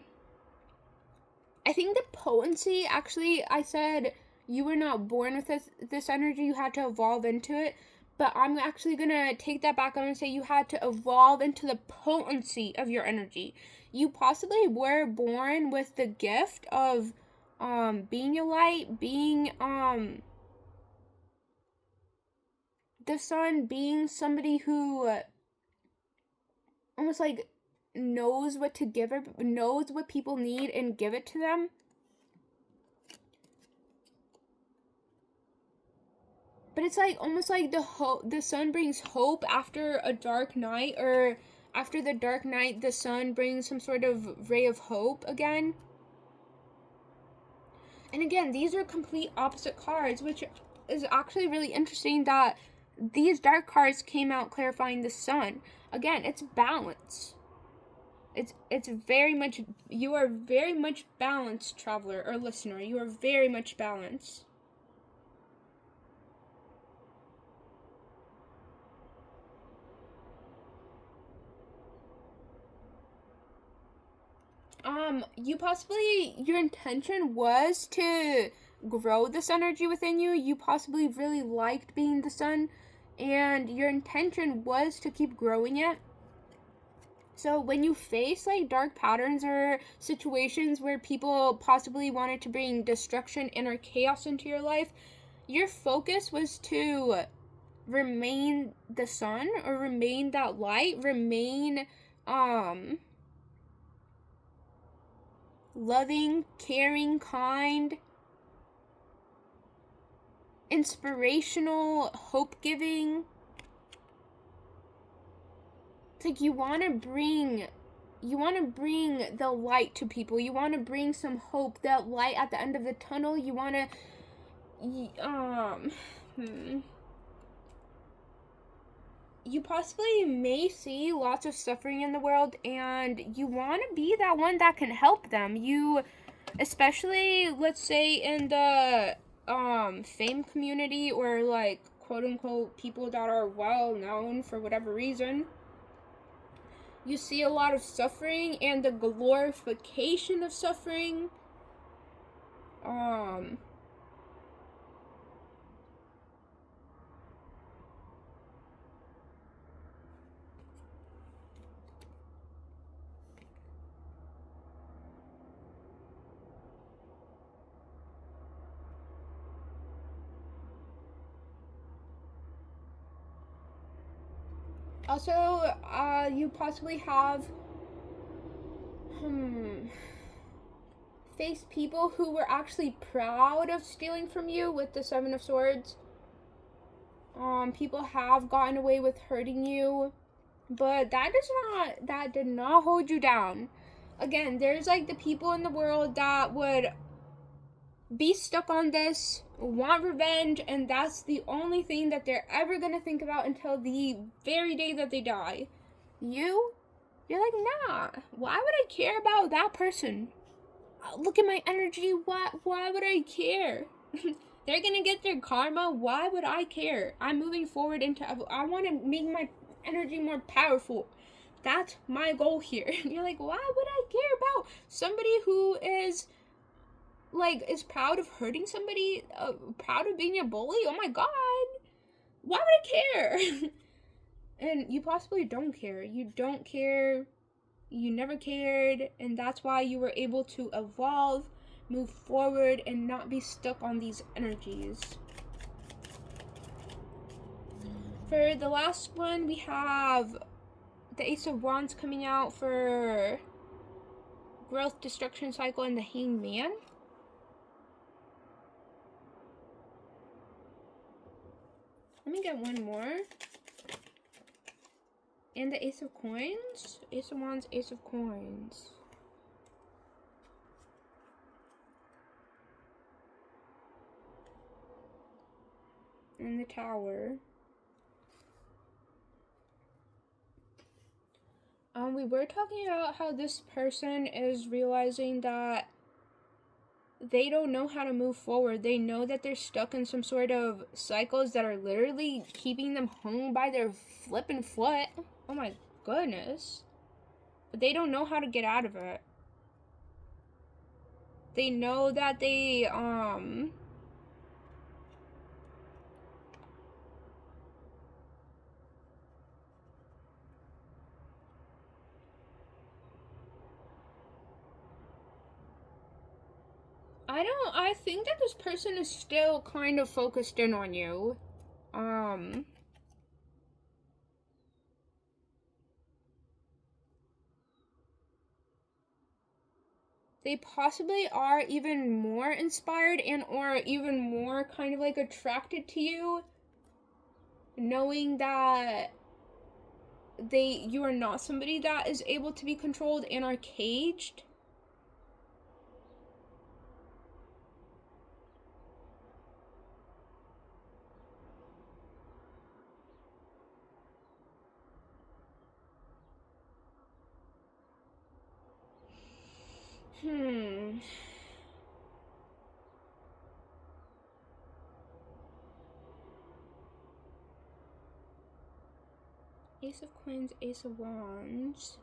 Speaker 1: think the potency, actually, I said you were not born with this energy, you had to evolve into it, but I'm actually going to take that back. I'm going to say you had to evolve into the potency of your energy. You possibly were born with the gift of being a light, being the sun, being somebody who almost like knows what to give, knows what people need and give it to them. But it's like almost like the sun brings hope after a dark night, or after the dark night the sun brings some sort of ray of hope again. And again, these are complete opposite cards, which is actually really interesting that these dark cards came out clarifying the sun. Again, it's balance. It's very much, you are very much balanced, traveler or listener. You are very much balanced. You possibly, your intention was to grow this energy within you. You possibly really liked being the sun, and your intention was to keep growing it. So when you face like dark patterns or situations where people possibly wanted to bring destruction and or chaos into your life, your focus was to remain the sun, or remain that light, remain loving, caring, kind, inspirational, hope-giving. It's like you want to bring the light to people. You want to bring some hope, that light at the end of the tunnel. You want to you possibly may see lots of suffering in the world, and you want to be that one that can help them. You, especially, let's say, in the fame community, or like quote unquote people that are well known for whatever reason, you see a lot of suffering and the glorification of suffering. Also, you possibly have faced people who were actually proud of stealing from you with the Seven of Swords. People have gotten away with hurting you, but that did not hold you down. Again, there's like the people in the world that would be stuck on this, want revenge, and that's the only thing that they're ever gonna think about until the very day that they die. You're like, nah, why would I care about that person? Look at my energy, why would I care? They're gonna get their karma, why would I care? I'm moving forward I want to make my energy more powerful. That's my goal here. You're like, why would I care about somebody who is proud of hurting somebody, proud of being a bully? Oh my god, why would I care? And you possibly don't care. You don't care. You never cared, and that's why you were able to evolve, move forward, and not be stuck on these energies. For the last one, we have the Ace of Wands coming out for growth, destruction cycle, and the Hanged Man. Let me get one more. And the Ace of Coins. Ace of Wands, Ace of Coins. And the Tower. We were talking about how this person is realizing that they don't know how to move forward. They know that they're stuck in some sort of cycles that are literally keeping them hung by their flippin' foot. Oh my goodness. But they don't know how to get out of it. They know that they, I think that this person is still kind of focused in on you. They possibly are even more inspired and or even more kind of like attracted to you, knowing that you are not somebody that is able to be controlled and are caged. Ace of Coins, Ace of Wands.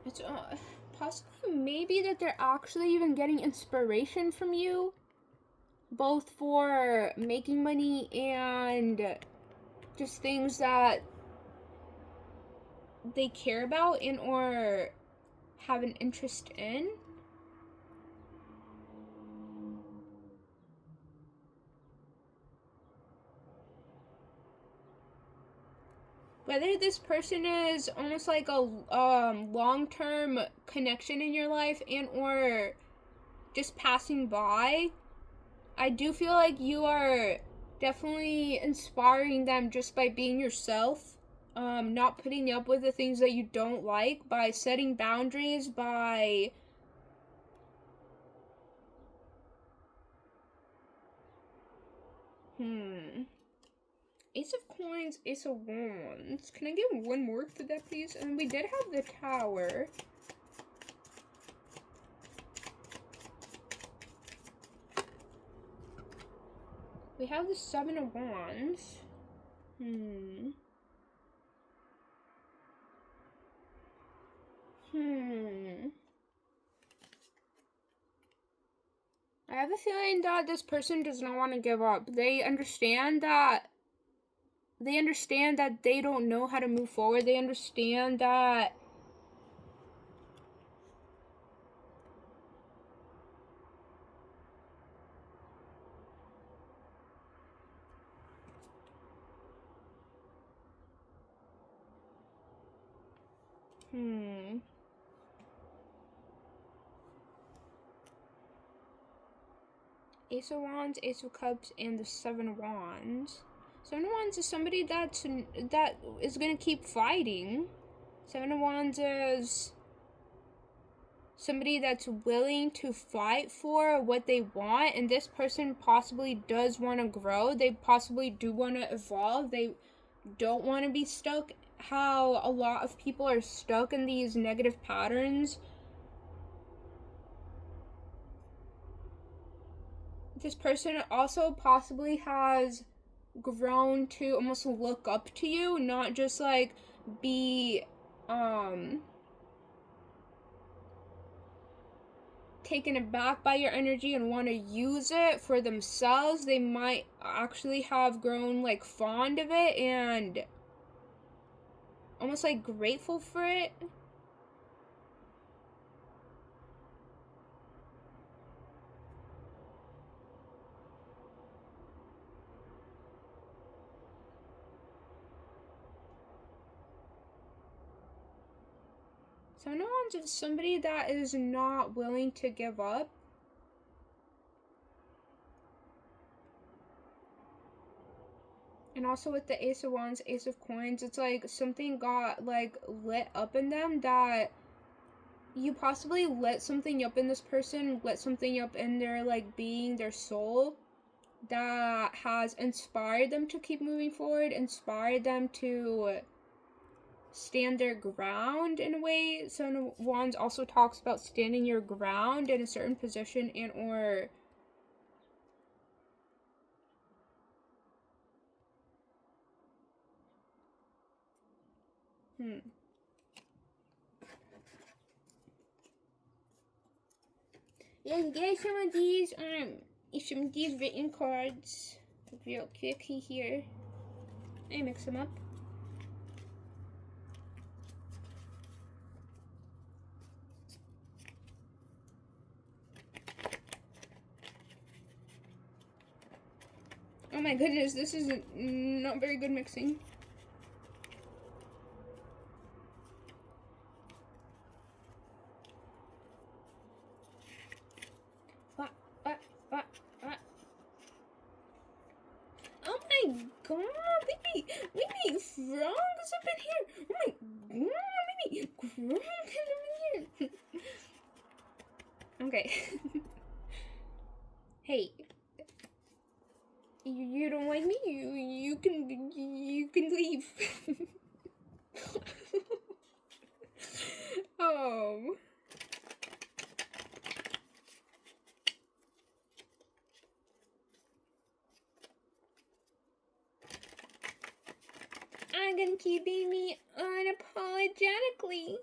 Speaker 1: It's possibly maybe that they're actually even getting inspiration from you, both for making money and just things that they care about and or have an interest in. whether this person is almost like a long-term connection in your life and or just passing by, I do feel like you are definitely inspiring them just by being yourself, not putting up with the things that you don't like, by setting boundaries, by Ace of Coins, Ace of Wands. Can I get one more for that, please? And we did have the Tower. We have the Seven of Wands. I have a feeling that this person does not want to give up. They understand that they don't know how to move forward. They understand that Ace of Wands, Ace of Cups, and the Seven of Wands. Seven of Wands is somebody that is gonna keep fighting. Seven of Wands is somebody that's willing to fight for what they want, and this person possibly does want to grow. They possibly do want to evolve. They don't want to be stuck how a lot of people are stuck in these negative patterns. This person also possibly has grown to almost look up to you, not just like be taken aback by your energy and want to use it for themselves. They might actually have grown like fond of it and almost like grateful for it. Seven of Wands is somebody that is not willing to give up. And also with the Ace of Wands, Ace of Coins, it's like something got like lit up in them, that you possibly lit something up in this person, lit something up in their like being, their soul, that has inspired them to keep moving forward, inspired them to stand their ground in a way. Seven of Wands also talks about standing your ground in a certain position and or yeah, get some of these written cards real quickly here. I mix them up. Oh my goodness, this is not very good mixing. What? Oh my god, maybe Frog is up in here. Oh my god, maybe Frog is up in here. Okay. Hey. You don't like me? You can leave. Oh. I'm gonna keep being me unapologetically.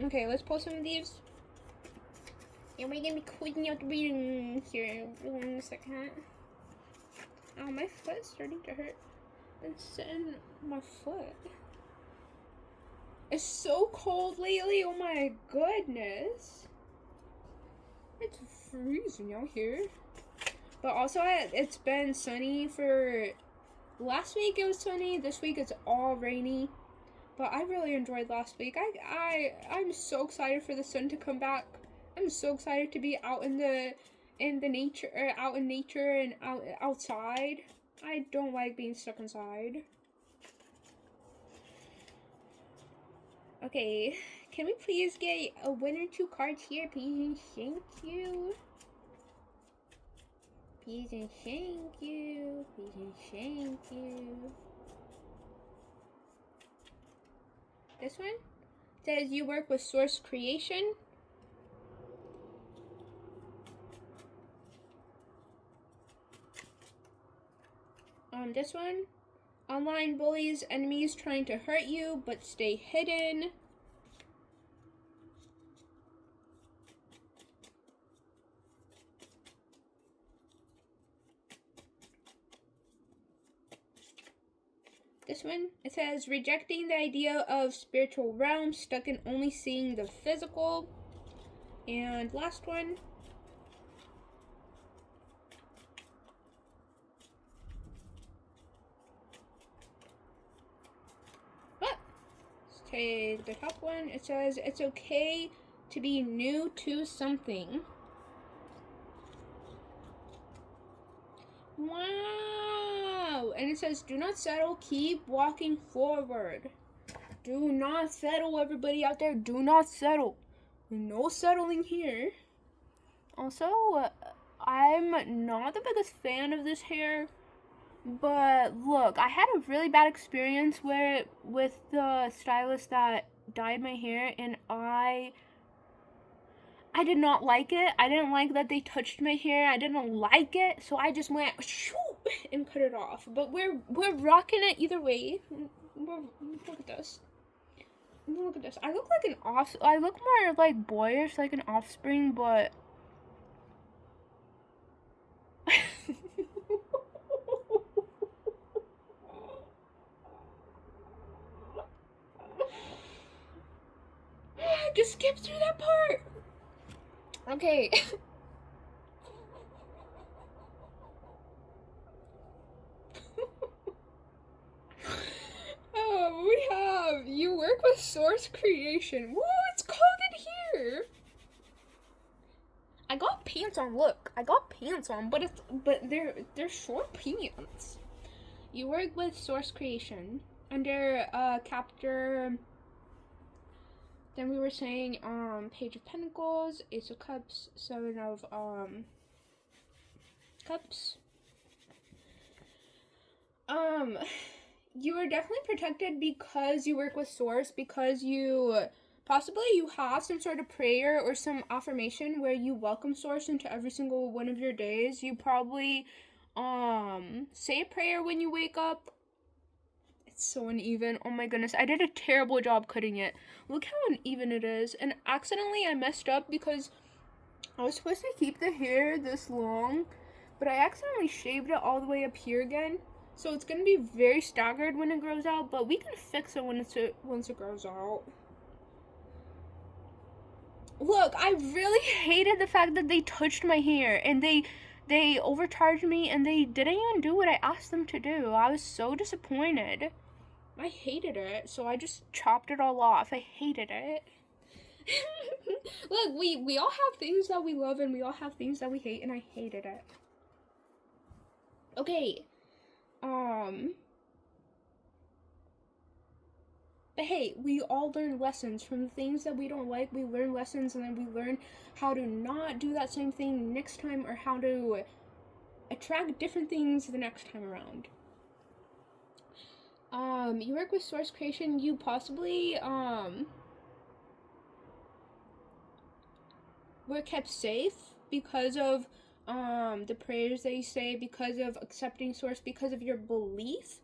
Speaker 1: Okay, let's pull some of these. And we're gonna be cleaning out the reading here in a second. Oh, my foot's starting to hurt. It's in my foot. It's so cold lately. Oh my goodness. It's freezing out here. But also, it's been sunny for... Last week it was sunny. This week it's all rainy. But I really enjoyed last week. I'm so excited for the sun to come back. I'm so excited to be out in the nature, out in nature and outside. I don't like being stuck inside. Okay, can we please get a 1 or 2 cards here, please? Thank you. Please and thank you. Please and thank you. This one says you work with source creation. This one, online bullies, enemies trying to hurt you, but stay hidden. This one, it says rejecting the idea of spiritual realms, stuck in only seeing the physical. And last one. Let's take the top one. It says it's okay to be new to something. Wow! And it says, do not settle, keep walking forward. Do not settle, everybody out there. Do not settle. No settling here. Also, I'm not the biggest fan of this hair. But look, I had a really bad experience with the stylist that dyed my hair, and I did not like it. I didn't like that they touched my hair. I didn't like it, so I just went shoo and cut it off. But we're rocking it either way. Look at this. Look at this. I look like I look more like boyish, like an offspring, but just skip through that part. Okay. We have you work with source creation. Woo, it's cold in here. I got pants on. Look, I got pants on, but they're short pants. You work with source creation under capture. Then we were saying Page of Pentacles, Ace of Cups, Seven of Cups. You are definitely protected because you work with source, because you possibly you have some sort of prayer or some affirmation where you welcome source into every single one of your days. You probably say a prayer when you wake up. It's so uneven. Oh my goodness, I did a terrible job cutting it. Look how uneven it is. And accidentally I messed up because I was supposed to keep the hair this long, but I accidentally shaved it all the way up here again. So it's going to be very staggered when it grows out, but we can fix it once it grows out. Look, I really hated the fact that they touched my hair and they overcharged me and they didn't even do what I asked them to do. I was so disappointed. I hated it, so I just chopped it all off. I hated it. Look, we all have things that we love and we all have things that we hate, and I hated it. Okay. But hey, we all learn lessons from the things that we don't like. We learn lessons, and then we learn how to not do that same thing next time, or how to attract different things the next time around. You work with source creation. You possibly were kept safe because of the prayers they say, because of accepting source, because of your belief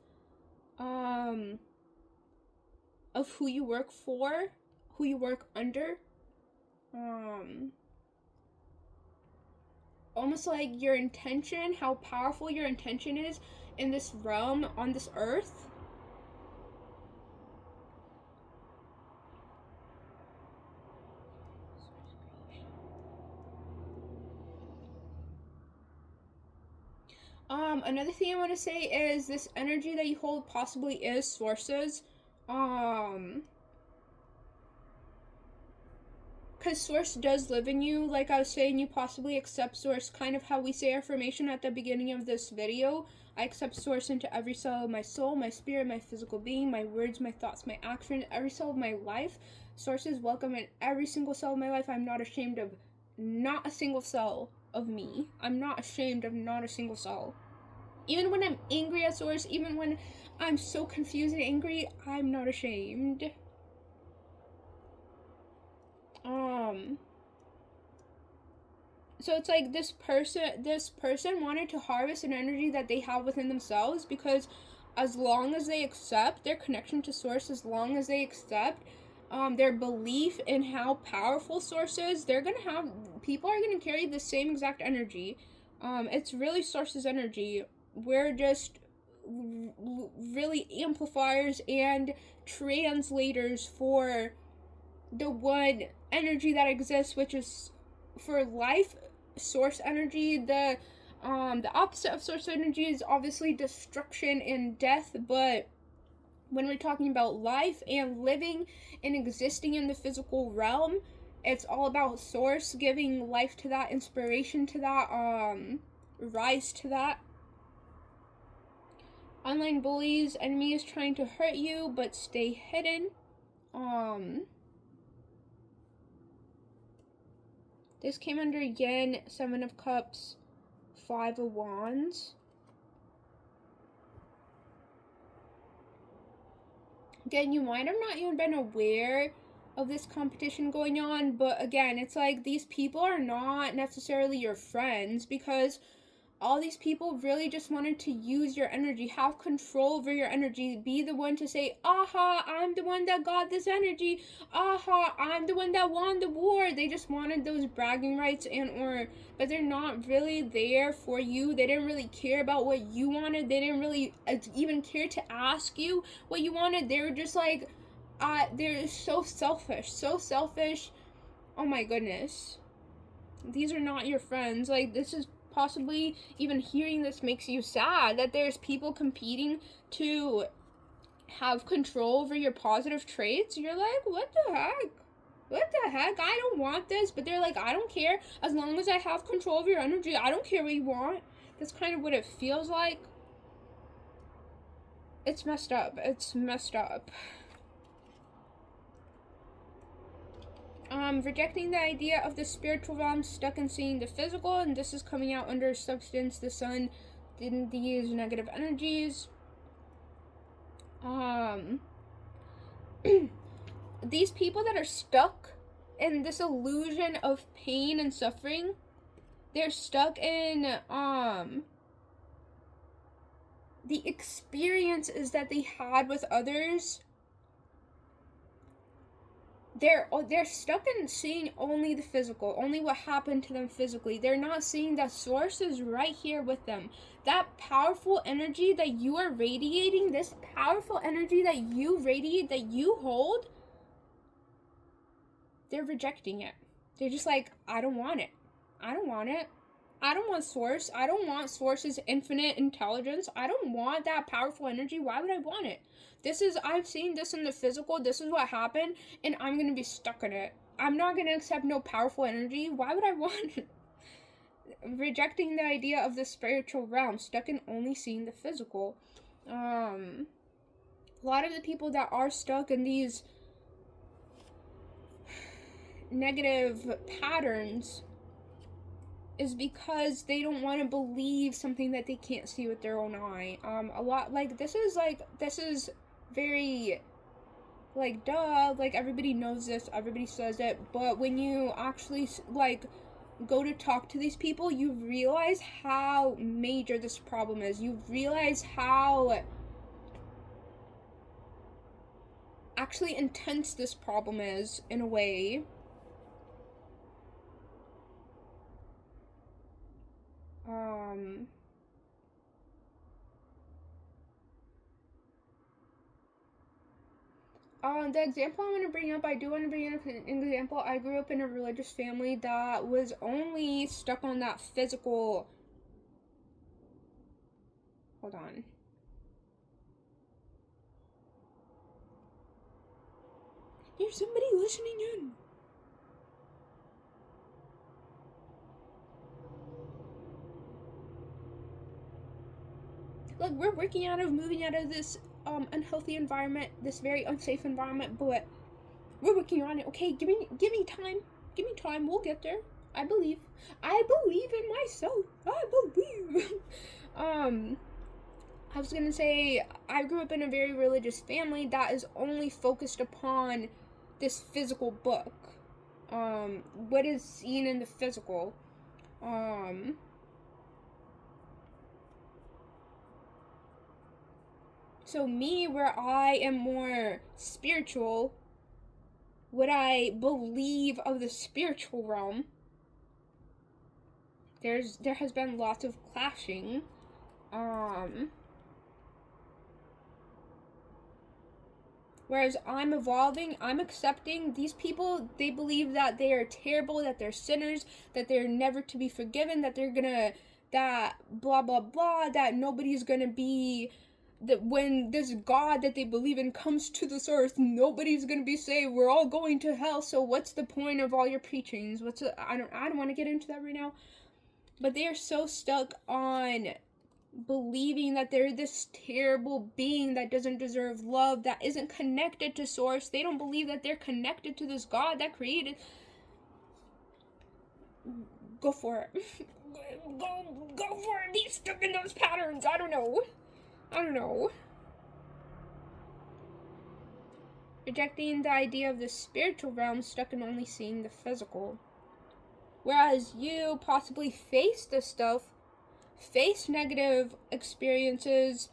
Speaker 1: of who you work for, who you work under. Almost like your intention, how powerful your intention is in this realm, on this earth. Another thing I want to say is this energy that you hold possibly is sources. Because source does live in you. Like I was saying, you possibly accept source, kind of how we say affirmation at the beginning of this video. I accept source into every cell of my soul, my spirit, my physical being, my words, my thoughts, my actions, every cell of my life. Source is welcome in every single cell of my life. I'm not ashamed of not a single cell of me. I'm not ashamed of not a single cell. Even when I'm angry at source, even when I'm so confused and angry, I'm not ashamed. So it's like this person wanted to harvest an energy that they have within themselves, because as long as they accept their connection to source, as long as they accept their belief in how powerful source is, people are gonna carry the same exact energy. It's really source's energy. We're just really amplifiers and translators for the one energy that exists, which is for life, source energy. The opposite of source energy is obviously destruction and death, but when we're talking about life and living and existing in the physical realm, it's all about source, giving life to that, inspiration to that, rise to that. Online bullies, enemy is trying to hurt you, but stay hidden. This came under Yin, 7 of Cups, 5 of Wands. Again, you might have not even been aware of this competition going on, but again, it's like these people are not necessarily your friends, because all these people really just wanted to use your energy, have control over your energy, be the one to say, aha, I'm the one that got this energy, aha, I'm the one that won the war. They just wanted those bragging rights, but they're not really there for you. They didn't really care about what you wanted. They didn't really even care to ask you what you wanted. They were just like, they're so selfish. Oh my goodness. These are not your friends. Like, this is possibly, even hearing this makes you sad that there's people competing to have control over your positive traits. You're like, what the heck, I don't want this, but they're like, I don't care, as long as I have control of your energy, I don't care what you want. That's kind of what it feels like. It's messed up. Rejecting the idea of the spiritual realm, stuck in seeing the physical, and this is coming out under substance, the sun, these negative energies. These people that are stuck in this illusion of pain and suffering, they're stuck in the experiences that they had with others. They're stuck in seeing only the physical, only what happened to them physically. They're not seeing that source is right here with them. That powerful energy that you are radiating, this powerful energy that you radiate, that you hold, they're rejecting it. They're just like, I don't want it. I don't want source. I don't want source's infinite intelligence. I don't want that powerful energy. Why would I want it? I've seen this in the physical. This is what happened, and I'm going to be stuck in it. I'm not going to accept no powerful energy. Why would I want it? Rejecting the idea of the spiritual realm, stuck in only seeing the physical. A lot of the people that are stuck in these negative patterns is because they don't want to believe something that they can't see with their own eye. This is very, like, duh, like, everybody knows this, everybody says it, but when you actually, like, go to talk to these people, you realize how major this problem is. You realize how actually intense this problem is, in a way. The example I want to bring up, I do want to bring up an example. I grew up in a religious family that was only stuck on that physical Hold on. There's somebody listening in. Look, we're moving out of this unhealthy environment, this very unsafe environment, but we're working on it. Okay, give me time. Give me time. We'll get there. I believe in myself. I believe. I was gonna say, I grew up in a very religious family that is only focused upon this physical book. What is seen in the physical. So me, where I am more spiritual, what I believe of the spiritual realm, there has been lots of clashing. Whereas I'm evolving, I'm accepting these people. They believe that they are terrible, that they're sinners, that they're never to be forgiven, that they're gonna, that blah blah blah, that nobody's gonna be, that when this God that they believe in comes to this earth, nobody's gonna be saved. We're all going to hell. So what's the point of all your preachings? I don't want to get into that right now. But they are so stuck on believing that they're this terrible being that doesn't deserve love, that isn't connected to source. They don't believe that they're connected to this God that created. Go for it. Go for it. Be stuck in those patterns. I don't know. Rejecting the idea of the spiritual realm, stuck in only seeing the physical. Whereas you possibly face this stuff, face negative experiences,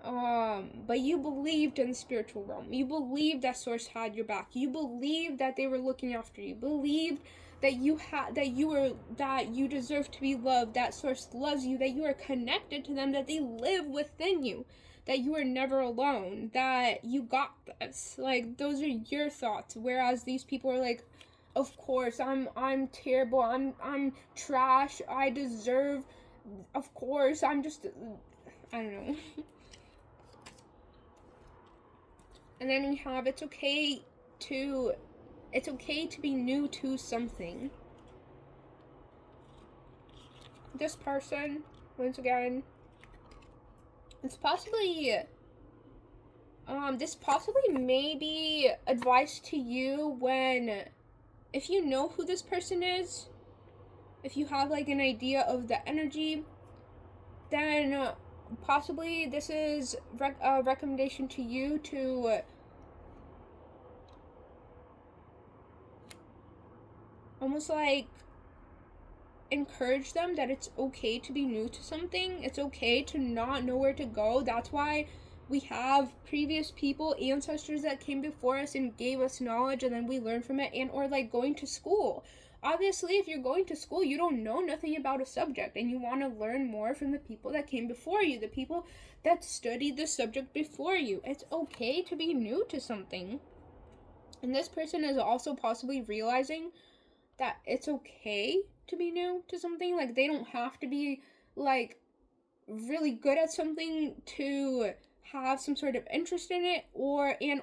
Speaker 1: but you believed in the spiritual realm. You believed that source had your back. You believed that they were looking after you. Believed that you deserve to be loved, that source loves you, that you are connected to them, that they live within you, that you are never alone, that you got this. Like, those are your thoughts. Whereas these people are like, of course, I'm terrible, I'm trash, I deserve, of course, I'm just, I don't know. And then we have, it's okay to be new to something. This person, once again, this possibly may be advice to you if you know who this person is, if you have like an idea of the energy, then possibly this is a recommendation to you to almost like encourage them that it's okay to be new to something. It's okay to not know where to go. That's why we have previous people, ancestors that came before us and gave us knowledge, and then we learn from it. And or like going to school. Obviously, if you're going to school, you don't know nothing about a subject, and you want to learn more from the people that came before you, the people that studied the subject before you. It's okay to be new to something. And this person is also possibly realizing that it's okay to be new to something. Like, they don't have to be like really good at something to have some sort of interest in it, or even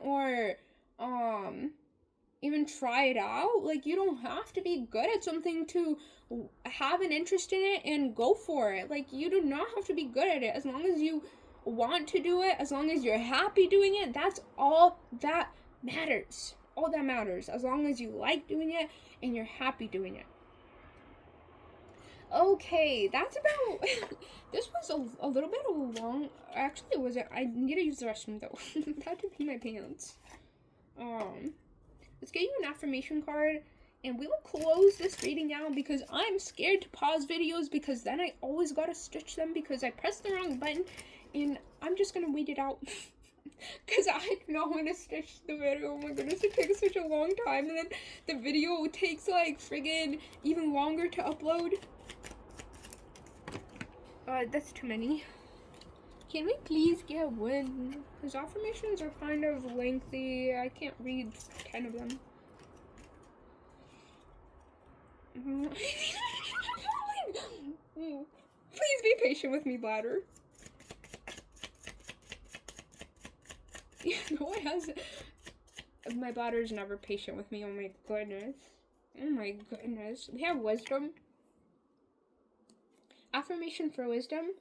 Speaker 1: try it out. Like, you don't have to be good at something to have an interest in it and go for it. Like, you do not have to be good at it. As long as you want to do it, as long as you're happy doing it, that's all that matters. All that matters. As long as you like doing it and you're happy doing it. Okay, that's about this was a little bit long. Actually, it wasn't. I need to use the restroom though. I had to pee my pants. Let's get you an affirmation card, and we will close this reading now because I'm scared to pause videos, because then I always gotta stitch them because I pressed the wrong button, and I'm just gonna wait it out. Because I do not want to stitch the video. Oh my goodness, it takes such a long time, and then the video takes like friggin' even longer to upload. That's too many. Can we please get one? Because affirmations are kind of lengthy. I can't read 10 of them. Please be patient with me, bladder. Why has it? My daughter's never patient with me. Oh my goodness. Oh my goodness. We have wisdom. Affirmation for wisdom.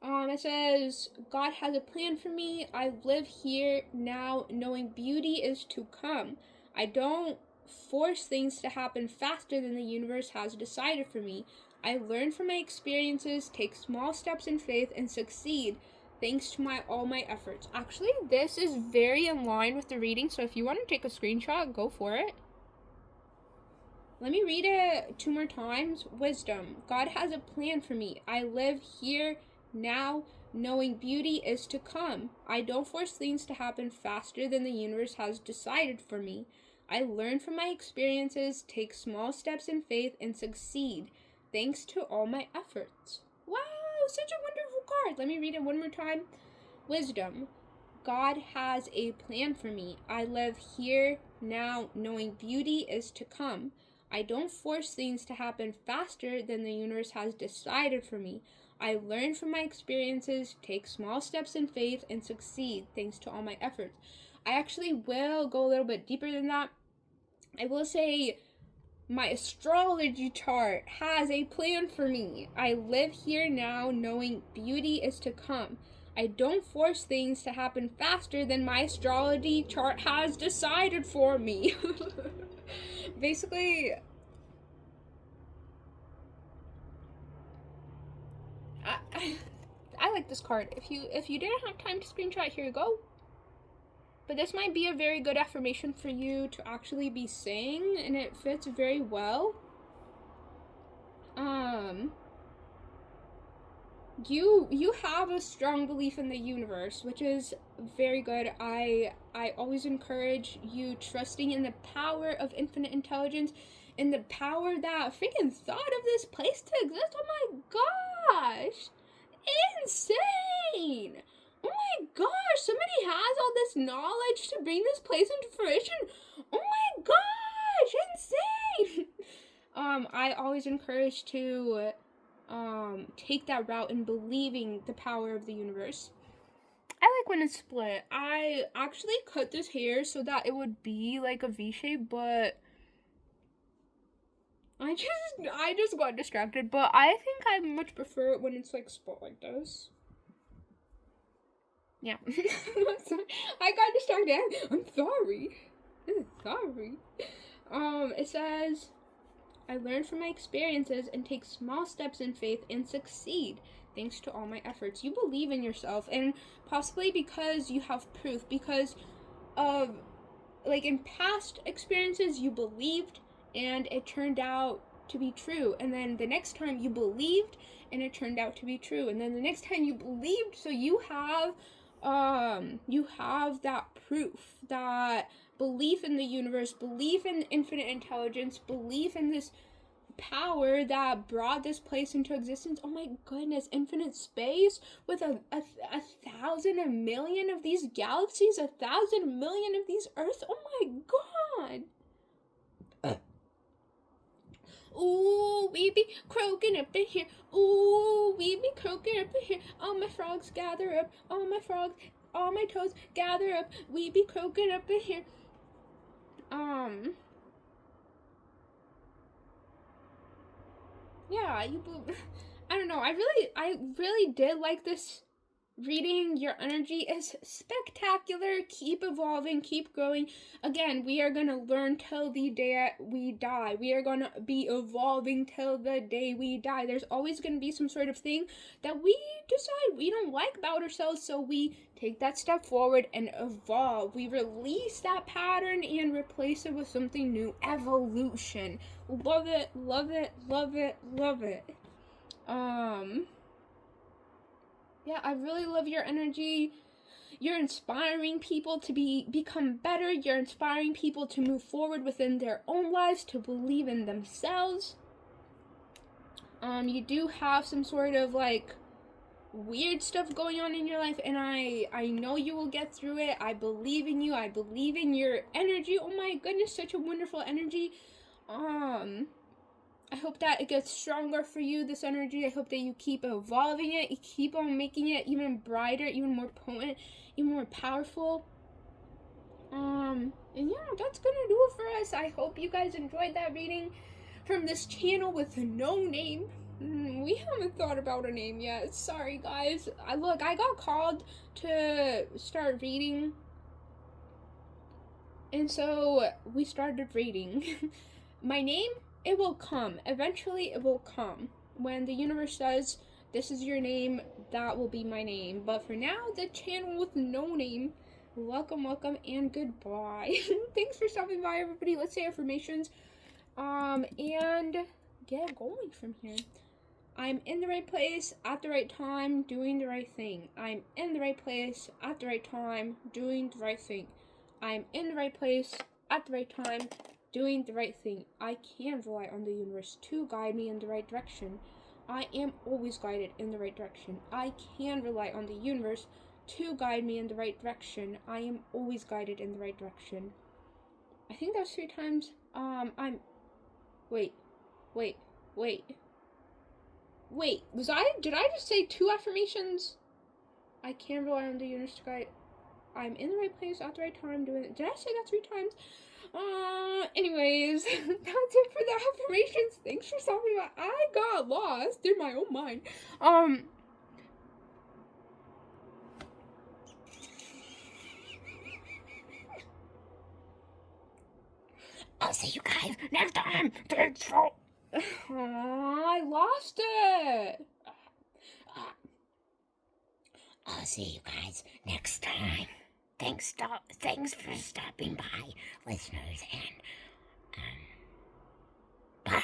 Speaker 1: It says, God has a plan for me. I live here now knowing beauty is to come. I don't force things to happen faster than the universe has decided for me. I learn from my experiences, take small steps in faith, and succeed thanks to all my efforts. Actually, this is very in line with the reading, so if you want to take a screenshot, go for it. Let me read it 2 more times. Wisdom. God has a plan for me. I live here now knowing beauty is to come. I don't force things to happen faster than the universe has decided for me. I learn from my experiences, take small steps in faith, and succeed thanks to all my efforts. Wow, such a wonderful card. Let me read it 1 more time. Wisdom. God has a plan for me. I live here now knowing beauty is to come. I don't force things to happen faster than the universe has decided for me. I learn from my experiences, take small steps in faith, and succeed thanks to all my efforts. I actually will go a little bit deeper than that. I will say my astrology chart has a plan for me. I live here now knowing beauty is to come. I don't force things to happen faster than my astrology chart has decided for me. Basically, I like this card. If you didn't have time to screenshot, here you go. But this might be a very good affirmation for you to actually be saying, and it fits very well. You have a strong belief in the universe, which is very good. I always encourage you trusting in the power of infinite intelligence, in the power that freaking thought of this place to exist. Oh my gosh, insane! Oh my gosh, somebody has all this knowledge to bring this place into fruition. Oh my gosh, insane! I always encourage to take that route in believing the power of the universe. I like when it's split. I actually cut this hair so that it would be like a V shape, but I just got distracted. But I think I much prefer it when it's like split like this. Yeah. I got distracted. I'm sorry. It says, I learn from my experiences and take small steps in faith and succeed thanks to all my efforts. You believe in yourself, and possibly because you have proof, because of, like, in past experiences you believed and it turned out to be true, and then the next time you believed and it turned out to be true, and then the next time you believed, so you have that proof, that belief in the universe, belief in infinite intelligence, belief in this power that brought this place into existence. Oh my goodness, infinite space with a thousand, a million of these galaxies, 1,000 million of these Earths. Oh my god. Ooh, we be croaking up in here. Ooh, we be croaking up in here. All my frogs gather up. All my frogs, all my toes gather up. We be croaking up in here. Yeah, I don't know. I really did like this reading. Your energy is spectacular. Keep evolving, keep growing. Again, we are gonna learn till the day we die. We are gonna be evolving till the day we die. There's always gonna be some sort of thing that we decide we don't like about ourselves, so we take that step forward and evolve. We release that pattern and replace it with something new. Evolution. Love it, love it, love it, love it. Yeah, I really love your energy. You're inspiring people to become better. You're inspiring people to move forward within their own lives, to believe in themselves. You do have some sort of like weird stuff going on in your life, and I know you will get through it. I believe in you. I believe in your energy. Oh my goodness, such a wonderful energy. I hope that it gets stronger for you, this energy. I hope that you keep evolving it. You keep on making it even brighter, even more potent, even more powerful. And yeah, that's gonna do it for us. I hope you guys enjoyed that reading from this channel with no name. We haven't thought about a name yet. Sorry, guys. I got called to start reading, and so we started reading. My name, it will come. Eventually, it will come. When the universe says, this is your name, that will be my name. But for now, the channel with no name. Welcome, and goodbye. Thanks for stopping by, everybody. Let's say affirmations. And get going from here. I'm in the right place at the right time, doing the right thing. I'm in the right place at the right time, doing the right thing. I'm in the right place at the right time, doing the right thing. I can rely on the universe to guide me in the right direction. I am always guided in the right direction. I can rely on the universe to guide me in the right direction. I am always guided in the right direction. I think that was 3 times. Wait. Did I just say 2 affirmations? I can rely on the universe to guide. I'm in the right place at the right time doing it. Did I say that 3 times? Anyways, that's it for the affirmations. Thanks for stopping by. I got lost in my own mind.
Speaker 2: I'll see you guys next time. Thanks for...
Speaker 1: I lost it.
Speaker 2: I'll see you guys next time. Thanks for stopping by, listeners, and bye.